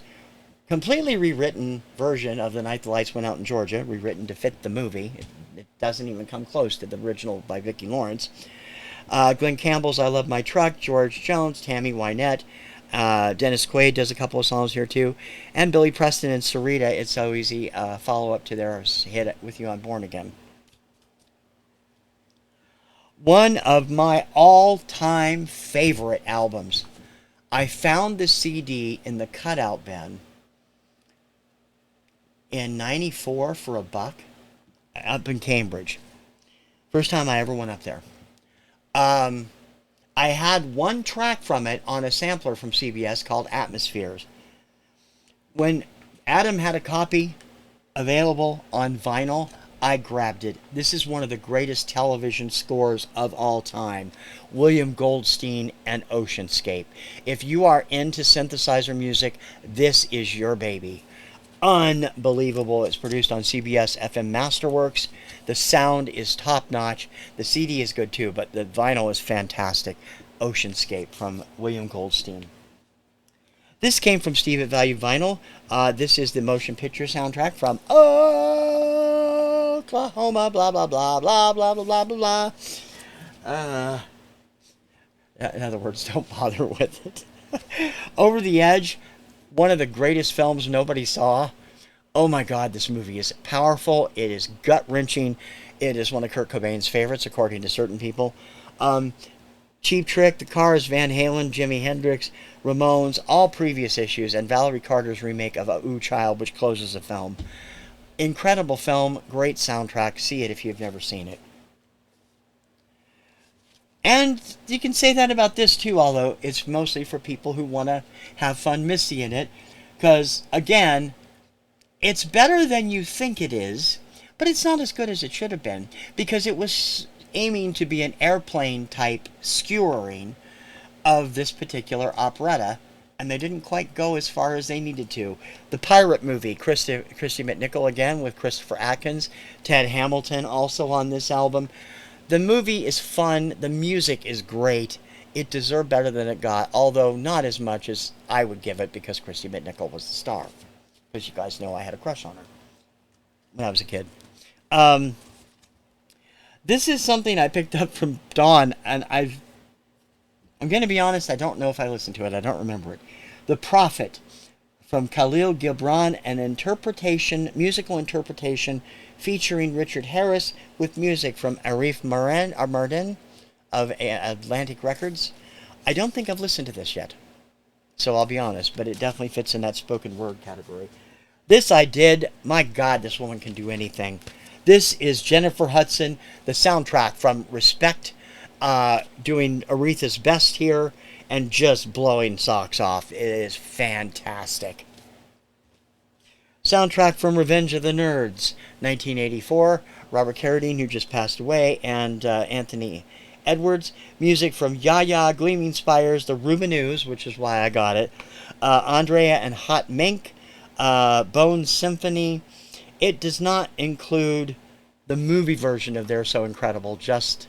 A: completely rewritten version of The Night the Lights Went Out in Georgia, rewritten to fit the movie. It doesn't even come close to the original by Vicki Lawrence. Glenn Campbell's I Love My Truck, George Jones, Tammy Wynette, Dennis Quaid does a couple of songs here too, and Billy Preston and Sarita, It's So Easy, follow-up to their hit With You on Born Again. One of my all-time favorite albums. I found the CD in the cutout bin in '94 for $1 up in Cambridge. First time I ever went up there. I had one track from it on a sampler from CBS called Atmospheres. When Adam had a copy available on vinyl, I grabbed it. This is one of the greatest television scores of all time. William Goldstein and Oceanscape. If you are into synthesizer music, this is your baby. Unbelievable. It's produced on CBS FM Masterworks. The sound is top-notch. The CD is good too, but the vinyl is fantastic. Oceanscape from William Goldstein. This came from Steve at Value Vinyl. This is the motion picture soundtrack from Oklahoma, blah, blah, blah, blah, blah, blah, blah, blah, blah. In other words, don't bother with it. Over the Edge, one of the greatest films nobody saw. Oh my God, this movie is powerful. It is gut-wrenching. It is one of Kurt Cobain's favorites, according to certain people. Cheap Trick, The Cars, Van Halen, Jimi Hendrix, Ramones, all previous issues, and Valerie Carter's remake of Ooh Child, which closes the film. Incredible film, great soundtrack. See it if you've never seen it. And you can say that about this too, although it's mostly for people who want to have fun missying it. Because, again, it's better than you think it is, but it's not as good as it should have been. Because it was aiming to be an airplane-type skewering of this particular operetta, and they didn't quite go as far as they needed to. The Pirate Movie, Christy McNichol again with Christopher Atkins, Ted Hamilton also on this album. The movie is fun. The music is great. It deserved better than it got, although not as much as I would give it because Christy McNichol was the star. Because you guys know I had a crush on her when I was a kid. This is something I picked up from Dawn, and I'm going to be honest, I don't know if I listened to it. I don't remember it. The Prophet from Khalil Gibran, an musical interpretation featuring Richard Harris with music from Arif Mardin of Atlantic Records. I don't think I've listened to this yet, so I'll be honest, but it definitely fits in that spoken word category. This I did. My God, this woman can do anything. This is Jennifer Hudson, the soundtrack from Respect, doing Aretha's best here and just blowing socks off. It is fantastic. Soundtrack from Revenge of the Nerds, 1984. Robert Carradine, who just passed away, and Anthony Edwards. Music from Yaya, Gleaming Spires, the Rubinoos, which is why I got it. Andrea and Hot Mink. Bone Symphony. It does not include the movie version of They're So Incredible, just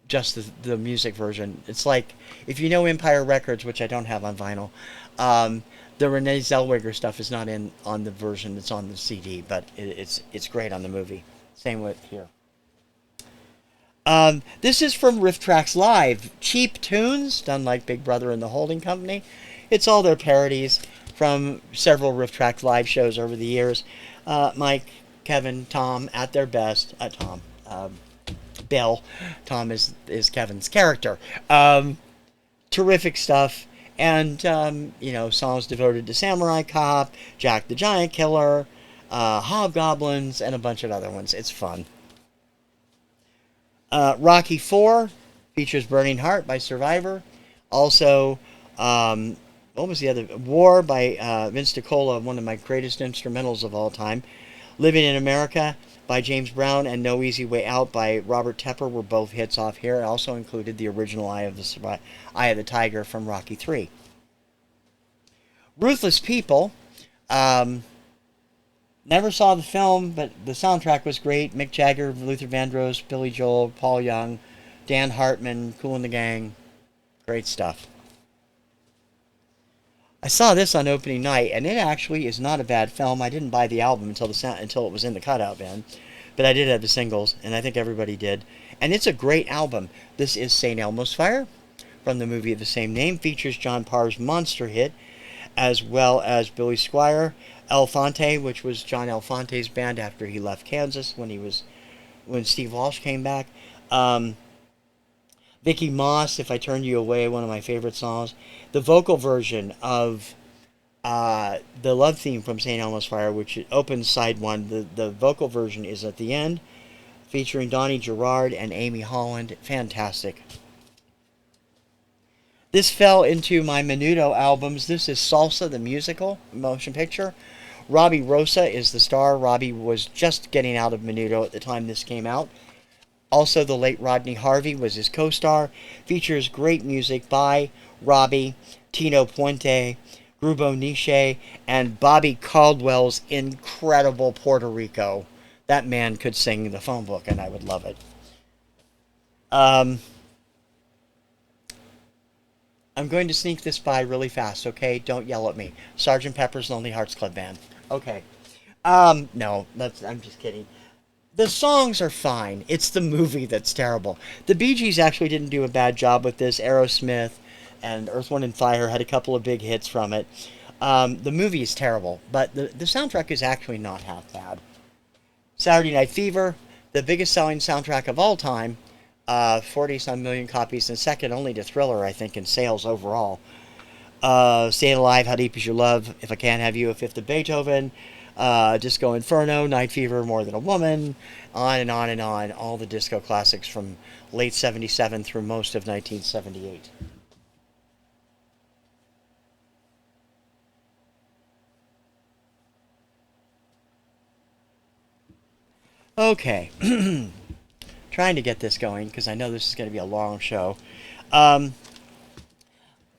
A: the music version. It's like, if you know Empire Records, which I don't have on vinyl, the Renee Zellweger stuff is not in on the version that's on the CD, but it's great on the movie. Same with here. This is from Riff Tracks Live. Cheap tunes, done like Big Brother and the Holding Company. It's all their parodies from several Riff Tracks Live shows over the years. Mike, Kevin, Tom, at their best. Bill. Tom is Kevin's character. Terrific stuff. And, songs devoted to Samurai Cop, Jack the Giant Killer, Hobgoblins, and a bunch of other ones. It's fun. Rocky IV features Burning Heart by Survivor. Also, what was the other? War by Vince DiCola, one of my greatest instrumentals of all time. Living in America by James Brown and No Easy Way Out by Robert Tepper were both hits off here. It also included the original Eye of the Tiger from Rocky III. Ruthless People. Never saw the film, but the soundtrack was great. Mick Jagger, Luther Vandross, Billy Joel, Paul Young, Dan Hartman, Kool and the Gang. Great stuff. I saw this on opening night, and it actually is not a bad film. I didn't buy the album until it was in the cutout bin, but I did have the singles, and I think everybody did. And it's a great album. This is St. Elmo's Fire, from the movie of the same name. Features John Parr's monster hit, as well as Billy Squier, El Fonte, which was John Elfonte's band after he left Kansas when Steve Walsh came back. Vicky Moss, If I Turned You Away, one of my favorite songs. The vocal version of the love theme from St. Elmo's Fire, which opens side one, the vocal version is at the end, featuring Donnie Gerard and Amy Holland. Fantastic. This fell into my Menudo albums. This is Salsa, the musical motion picture. Robbie Rosa is the star. Robbie was just getting out of Menudo at the time this came out. Also, the late Rodney Harvey was his co-star. Features great music by Robbie, Tino Puente, Grupo Niche, and Bobby Caldwell's incredible Puerto Rico. That man could sing the phone book, and I would love it. I'm going to sneak this by really fast, okay? Don't yell at me. Sgt. Pepper's Lonely Hearts Club Band. Okay. No, I'm just kidding. The songs are fine. It's the movie that's terrible. The Bee Gees actually didn't do a bad job with this. Aerosmith and Earth, Wind & Fire had a couple of big hits from it. The movie is terrible, but the soundtrack is actually not half bad. Saturday Night Fever, the biggest selling soundtrack of all time. 40-some million copies, and second only to Thriller, I think, in sales overall. Staying Alive, How Deep Is Your Love, If I Can't Have You, A Fifth of Beethoven, Disco Inferno, Night Fever, More Than a Woman, on and on and on. All the disco classics from late 77 through most of 1978. Okay. Trying to get this going because I know this is going to be a long show.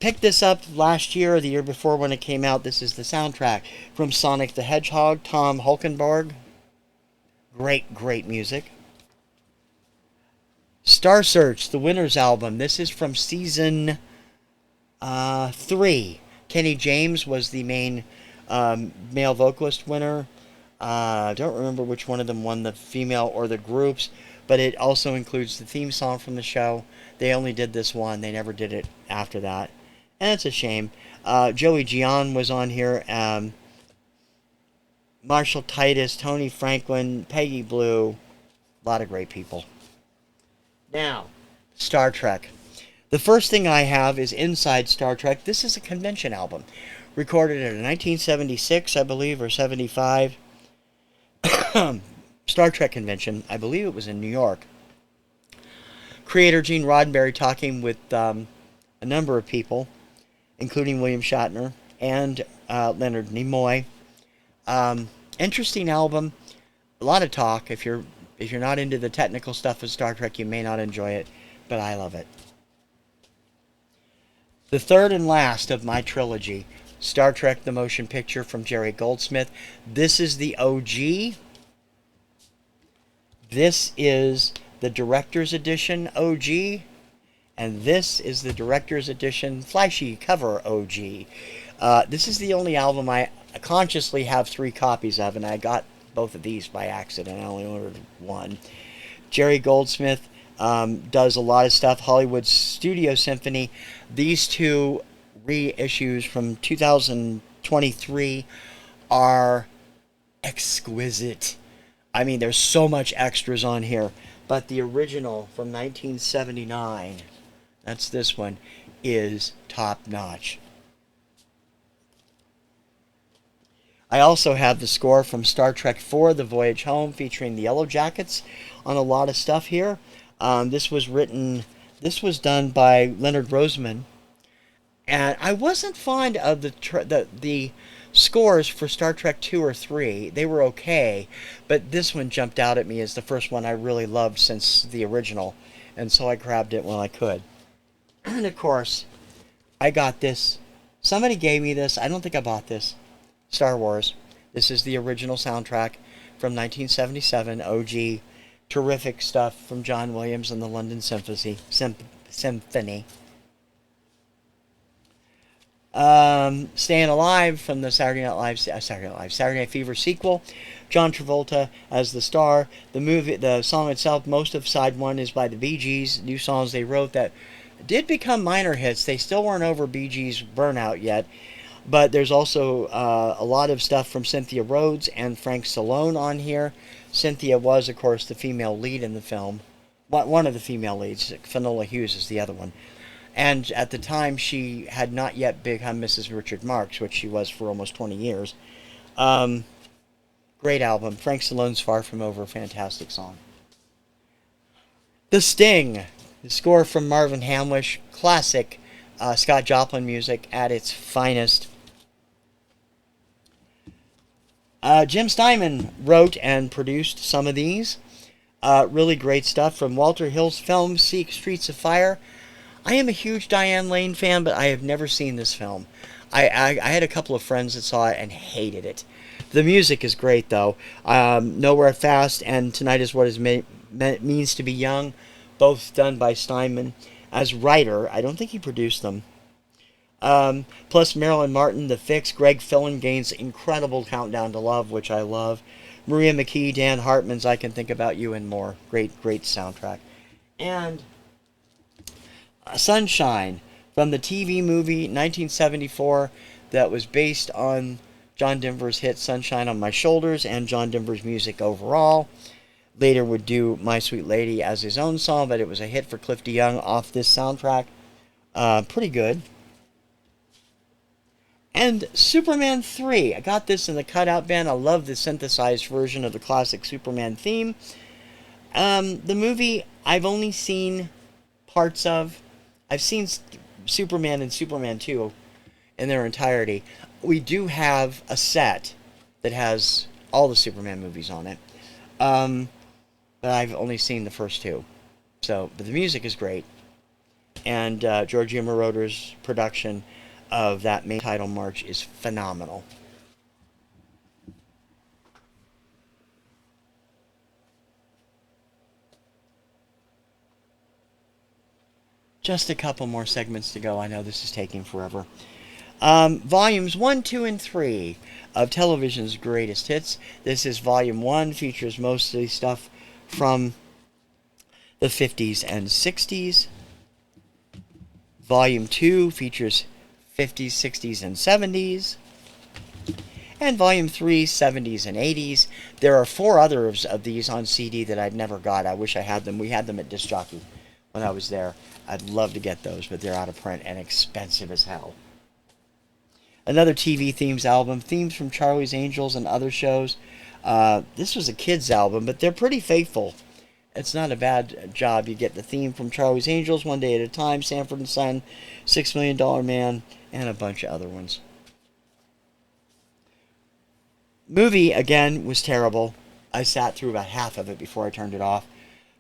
A: Picked this up last year or the year before when it came out. This is the soundtrack from Sonic the Hedgehog, Tom Hulkenborg. Great music. Star Search, the Winner's album. This is from season 3. Kenny James was the main male vocalist winner. I don't remember which one of them won, the female or the groups, but it also includes the theme song from the show. They only did this one. They never did it after that. And it's a shame. Joey Gian was on here. Marshall Titus, Tony Franklin, Peggy Blue. A lot of great people. Now, Star Trek. The first thing I have is Inside Star Trek. This is a convention album. Recorded in 1976, I believe, or 75. Star Trek convention. I believe it was in New York. Creator Gene Roddenberry talking with a number of people, including William Shatner and Leonard Nimoy. Interesting album. A lot of talk. If you're not into the technical stuff of Star Trek, you may not enjoy it. but I love it. The third and last of my trilogy, Star Trek The Motion Picture from Jerry Goldsmith. This is the OG. This is the Director's Edition OG. And this is the Director's Edition flashy cover OG. This is the only album I consciously have 3 copies of, and I got both of these by accident. I only ordered one. Jerry Goldsmith does a lot of stuff. Hollywood Studio Symphony. These 2 reissues from 2023 are exquisite. I mean, there's so much extras on here. But the original from 1979, that's this one, is top notch. I also have the score from Star Trek IV, The Voyage Home, featuring the Yellow Jackets on a lot of stuff here. This was done by Leonard Roseman. And I wasn't fond of the scores for Star Trek 2 or 3. They were okay, but this one jumped out at me as the first one I really loved since the original. And so I grabbed it when I could. And of course, I got this. Somebody gave me this. I don't think I bought this. Star Wars. This is the original soundtrack from 1977, OG. Terrific stuff from John Williams and the London Symphony. Staying Alive from the Saturday Night Fever sequel. John Travolta as the star. The song itself, most of side 1 is by the Bee Gees. New songs they wrote that did become minor hits. They still weren't over Bee Gees' burnout yet. But there's also a lot of stuff from Cynthia Rhodes and Frank Stallone on here. Cynthia was, of course, the female lead in the film. One of the female leads. Finola Hughes is the other one. And at the time, she had not yet become Mrs. Richard Marx, which she was for almost 20 years. Great album. Frank Stallone's Far From Over, fantastic song. The Sting, the score from Marvin Hamlish, classic Scott Joplin music at its finest. Jim Steinman wrote and produced some of these. Really great stuff from Walter Hill's film, Streets of Fire. I am a huge Diane Lane fan, but I have never seen this film. I had a couple of friends that saw it and hated it. The music is great, though. Nowhere Fast and Tonight Is What It Means to Be Young, both done by Steinman. As writer, I don't think he produced them. Plus Marilyn Martin, The Fix, Greg Phillingane's incredible Countdown to Love, which I love. Maria McKee, Dan Hartman's I Can Think About You and More. Great soundtrack. And Sunshine from the TV movie 1974 that was based on John Denver's hit Sunshine on My Shoulders and John Denver's music overall. Later would do My Sweet Lady as his own song, but it was a hit for Cliff DeYoung off this soundtrack. Pretty good. And Superman 3. I got this in the cutout bin. I love the synthesized version of the classic Superman theme. The movie I've only seen parts of. I've seen Superman and Superman 2 in their entirety. We do have a set that has all the Superman movies on it. But I've only seen the first 2. But the music is great. And Giorgio Moroder's production of that main title march is phenomenal. Just a couple more segments to go. I know this is taking forever. Volumes 1, 2, and 3 of television's greatest hits. This is Volume 1, features mostly stuff from the 50s and 60s. Volume 2 features 50s, 60s, and 70s. And Volume 3, 70s and 80s. There are 4 others of these on CD that I've never got. I wish I had them. We had them at Disc Jockey when I was there. I'd love to get those, but they're out of print and expensive as hell. Another TV themes album, themes from Charlie's Angels and other shows. This was a kids album, but they're pretty faithful. It's not a bad job. You get the theme from Charlie's Angels, One Day at a Time, Sanford and Son, $6 Million Man, and a bunch of other ones. Movie, again, was terrible. I sat through about half of it before I turned it off.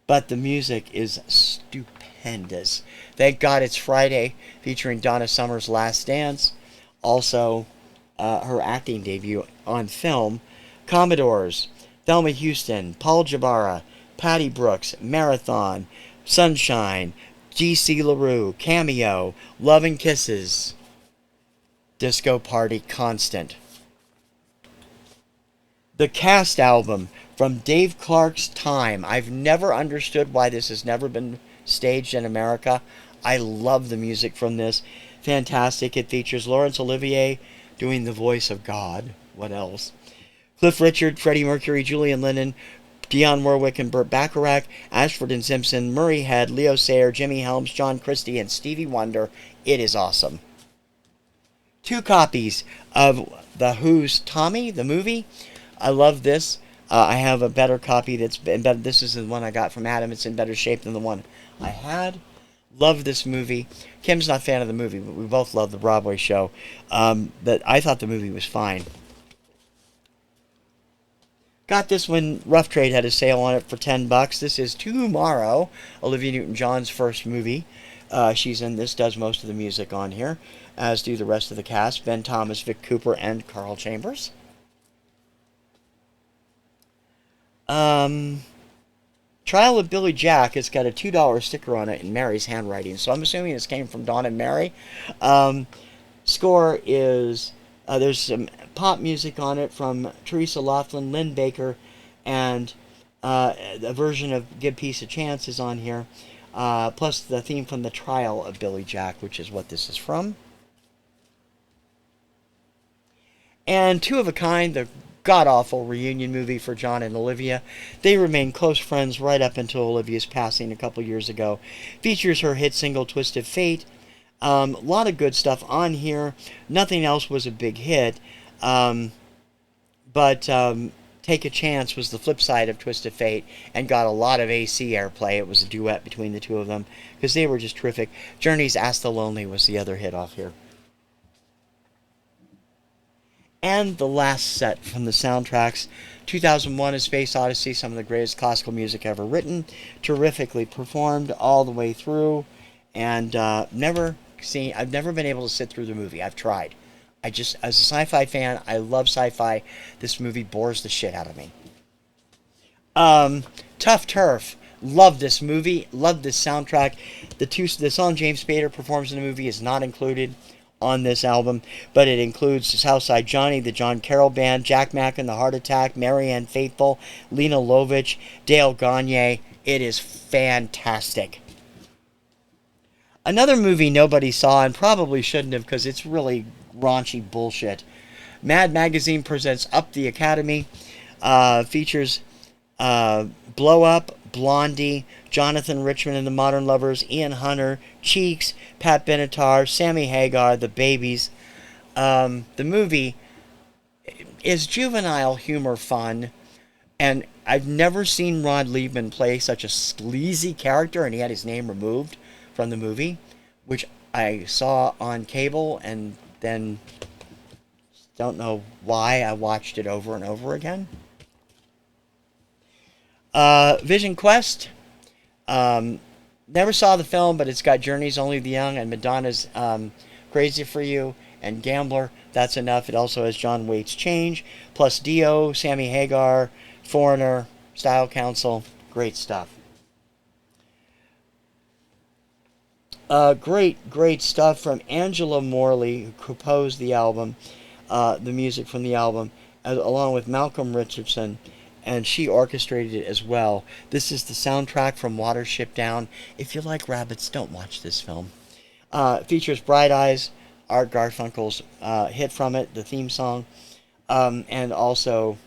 A: But the music is stupendous. stupendous. Thank God It's Friday, featuring Donna Summer's Last Dance. Also, her acting debut on film. Commodores, Thelma Houston, Paul Jabara, Patty Brooks, Marathon, Sunshine, G.C. LaRue, Cameo, Love and Kisses, Disco Party Constant. The Cast album from Dave Clark's Time. I've never understood why this has never been staged in America. I love the music from this. Fantastic. It features Laurence Olivier doing the voice of God. What else? Cliff Richard, Freddie Mercury, Julian Lennon, Dionne Warwick and Burt Bacharach, Ashford and Simpson, Murray Head, Leo Sayer, Jimmy Helms, John Christie, and Stevie Wonder. It is awesome. 2 copies of The Who's Tommy, the movie. I love this. I have a better copy that's been better. This is the one I got from Adam. It's in better shape than the one I had. Love this movie. Kim's not a fan of the movie, but we both love the Broadway show. But I thought the movie was fine. Got this when Rough Trade had a sale on it for $10. This is Tomorrow, Olivia Newton-John's first movie. She's in this, does most of the music on here, as do the rest of the cast. Ben Thomas, Vic Cooper, and Carl Chambers. Trial of Billy Jack. It's got a $2 sticker on it in Mary's handwriting, so I'm assuming this came from Dawn and Mary. Score is... there's some pop music on it from Teresa Laughlin, Lynn Baker, and a version of Give Peace a Chance is on here, plus the theme from The Trial of Billy Jack, which is what this is from. And Two of a Kind, the god-awful reunion movie for John and Olivia. They remain close friends right up until Olivia's passing a couple years ago. Features her hit single Twisted Fate. A lot of good stuff on here. Nothing else was a big hit. But Take a Chance was the flip side of Twisted Fate and got a lot of AC airplay. It was a duet between the two of them because they were just terrific. Journey's Ask the Lonely was the other hit off here. And the last set from the soundtracks. 2001: A Space Odyssey, some of the greatest classical music ever written. Terrifically performed all the way through. And I've never been able to sit through the movie. I've tried. As a sci-fi fan, I love sci-fi. This movie bores the shit out of me. Tough Turf. Love this movie. Love this soundtrack. The song James Spader performs in the movie is not included on this album, but it includes Southside Johnny, the John Carroll Band, Jack Mack and the Heart Attack, Marianne Faithfull, Lena Lovitch, Dale Gagne. It is fantastic. Another movie nobody saw and probably shouldn't have because it's really raunchy bullshit. Mad Magazine presents Up the Academy. Features Blow Up, Blondie, Jonathan Richman and the Modern Lovers, Ian Hunter, Cheeks, Pat Benatar, Sammy Hagar, The Babies. The movie is juvenile humor fun, and I've never seen Rod Liebman play such a sleazy character, and he had his name removed from the movie, which I saw on cable and then don't know why I watched it over and over again. Vision Quest. Never saw the film, but it's got Journey's Only the Young and Madonna's Crazy for You and Gambler. That's enough. It also has John Waite's Change, plus Dio, Sammy Hagar, Foreigner, Style Council. Great stuff. Great stuff from Angela Morley, who composed the album, the music from the album, along with Malcolm Richardson, and she orchestrated it as well. This is the soundtrack from Watership Down. If you like rabbits, don't watch this film. It features Bright Eyes, Art Garfunkel's hit from it, the theme song, and also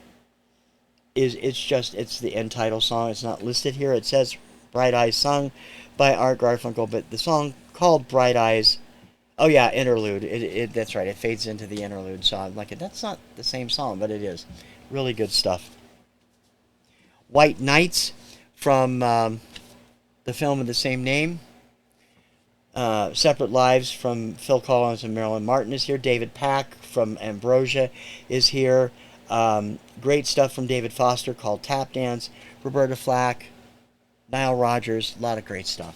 A: it's the end title song. It's not listed here. It says Bright Eyes sung by Art Garfunkel, but the song called Bright Eyes, oh yeah, interlude. That's right. It fades into the interlude song. Like, that's not the same song, but it is. Really good stuff. White Nights from the film of the same name. Separate Lives from Phil Collins and Marilyn Martin is here. David Pack from Ambrosia is here. Great stuff from David Foster called Tap Dance. Roberta Flack, Nile Rodgers, a lot of great stuff.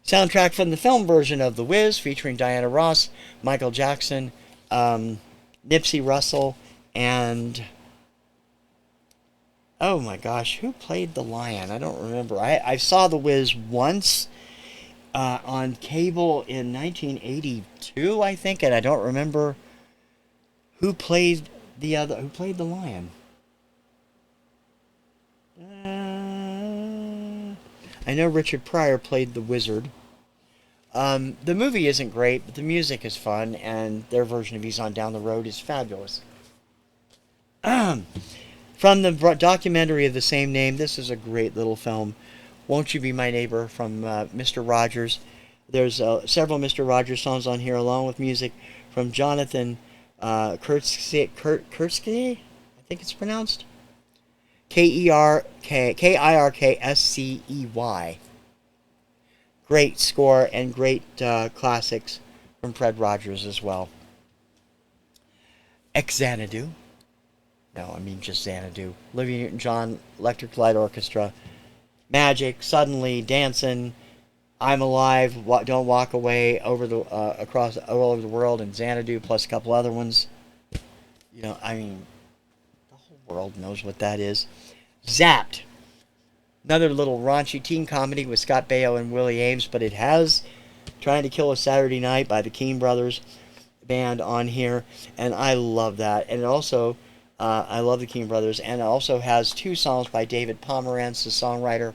A: Soundtrack from the film version of The Wiz, featuring Diana Ross, Michael Jackson, Nipsey Russell, and oh my gosh, who played the lion? I don't remember. I saw The Wiz once on cable in 1982, I think, and I don't remember who played who played the lion. I know Richard Pryor played the wizard. The movie isn't great, but the music is fun, and their version of Ease on Down the Road is fabulous. From the documentary of the same name, this is a great little film. Won't You Be My Neighbor from Mr. Rogers. There's several Mr. Rogers songs on here, along with music from Jonathan Kirksey, I think it's pronounced. Kirkscey. Great score and great classics from Fred Rogers as well. Xanadu. No, I mean just Xanadu. Olivia Newton-John, Electric Light Orchestra. Magic, Suddenly, Dancin', I'm Alive, Don't Walk Away, across all over the world, and Xanadu, plus a couple other ones. You know, I mean, the whole world knows what that is. Zapped. Another little raunchy teen comedy with Scott Baio and Willie Ames, but it has Trying to Kill a Saturday Night by the Keane Brothers band on here, and I love that. And it also, I love the Keane Brothers, and it also has two songs by David Pomerantz, the songwriter,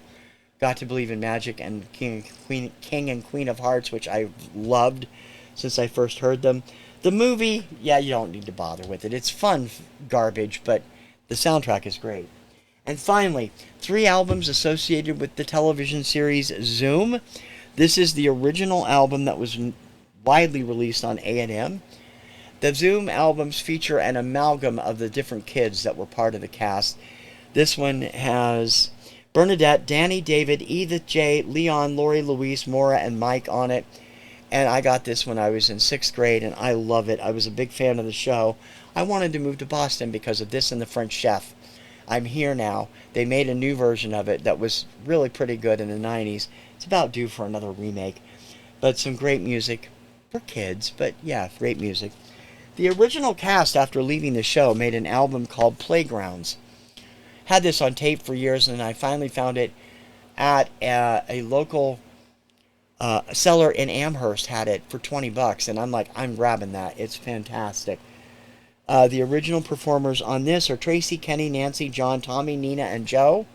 A: Got to Believe in Magic and King and Queen of Hearts, which I've loved since I first heard them. The movie, yeah, you don't need to bother with it. It's fun garbage, but the soundtrack is great. And finally, 3 albums associated with the television series Zoom. This is the original album that was widely released on A&M. The Zoom albums feature an amalgam of the different kids that were part of the cast. This one has Bernadette, Danny, David, Edith J, Leon, Lori, Louise, Maura, and Mike on it. And I got this when I was in 6th grade, and I love it. I was a big fan of the show. I wanted to move to Boston because of this and The French Chef. I'm here now. They made a new version of it that was really pretty good in the 90s. It's about due for another remake. But some great music for kids, but yeah, great music. The original cast, after leaving the show, made an album called Playgrounds. Had this on tape for years, and I finally found it at a local seller in Amherst. Had it for $20, and I'm like, I'm grabbing that. It's fantastic. The original performers on this are Tracy, Kenny, Nancy, John, Tommy, Nina, and Joe.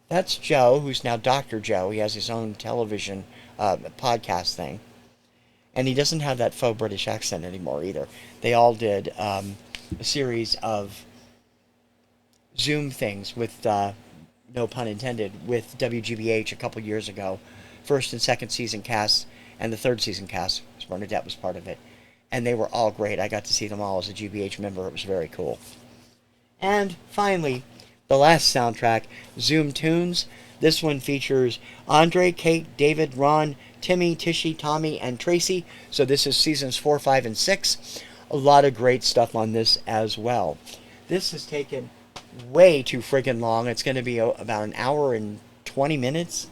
A: That's Joe, who's now Dr. Joe. He has his own television podcast thing. And he doesn't have that faux British accent anymore either. They all did a series of Zoom things with, no pun intended, with WGBH a couple years ago. First and second season cast, and the third season cast, Bernadette was part of it. And they were all great. I got to see them all as a GBH member. It was very cool. And finally, the last soundtrack, Zoom Tunes. This one features Andre, Kate, David, Ron, Timmy, Tishy, Tommy, and Tracy. So this is seasons 4, 5, and 6. A lot of great stuff on this as well. This has taken way too friggin' long. It's going to be about an hour and 20 minutes.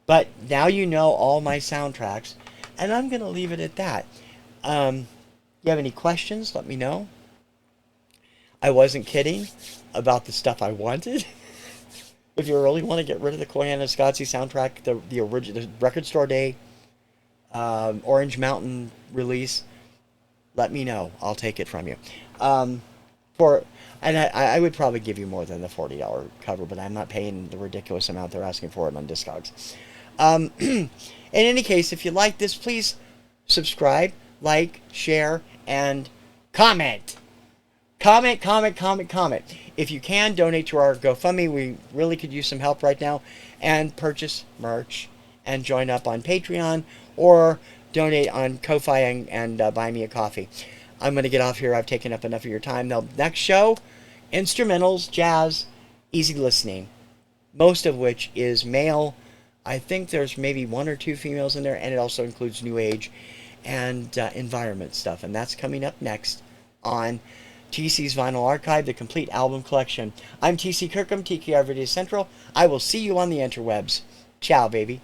A: But now you know all my soundtracks. And I'm going to leave it at that. You have any questions, let me know. I wasn't kidding about the stuff I wanted. If you really want to get rid of the Koyaanisqatsi soundtrack, the original, the Record Store Day, Orange Mountain release, let me know. I'll take it from you. I would probably give you more than the $40 cover, but I'm not paying the ridiculous amount they're asking for it on Discogs. In any case, if you like this, please subscribe, like, share, and comment. Comment. If you can, donate to our GoFundMe. We really could use some help right now. And purchase merch and join up on Patreon or donate on Ko-Fi and buy me a coffee. I'm going to get off here. I've taken up enough of your time. Now, next show, instrumentals, jazz, easy listening. Most of which is male. I think there's maybe 1 or 2 females in there. And it also includes new age and environment stuff. And that's coming up next on TC's Vinyl Archive, the complete album collection. I'm TC Kirkham, TKR Video Central. I will see you on the interwebs. Ciao, baby.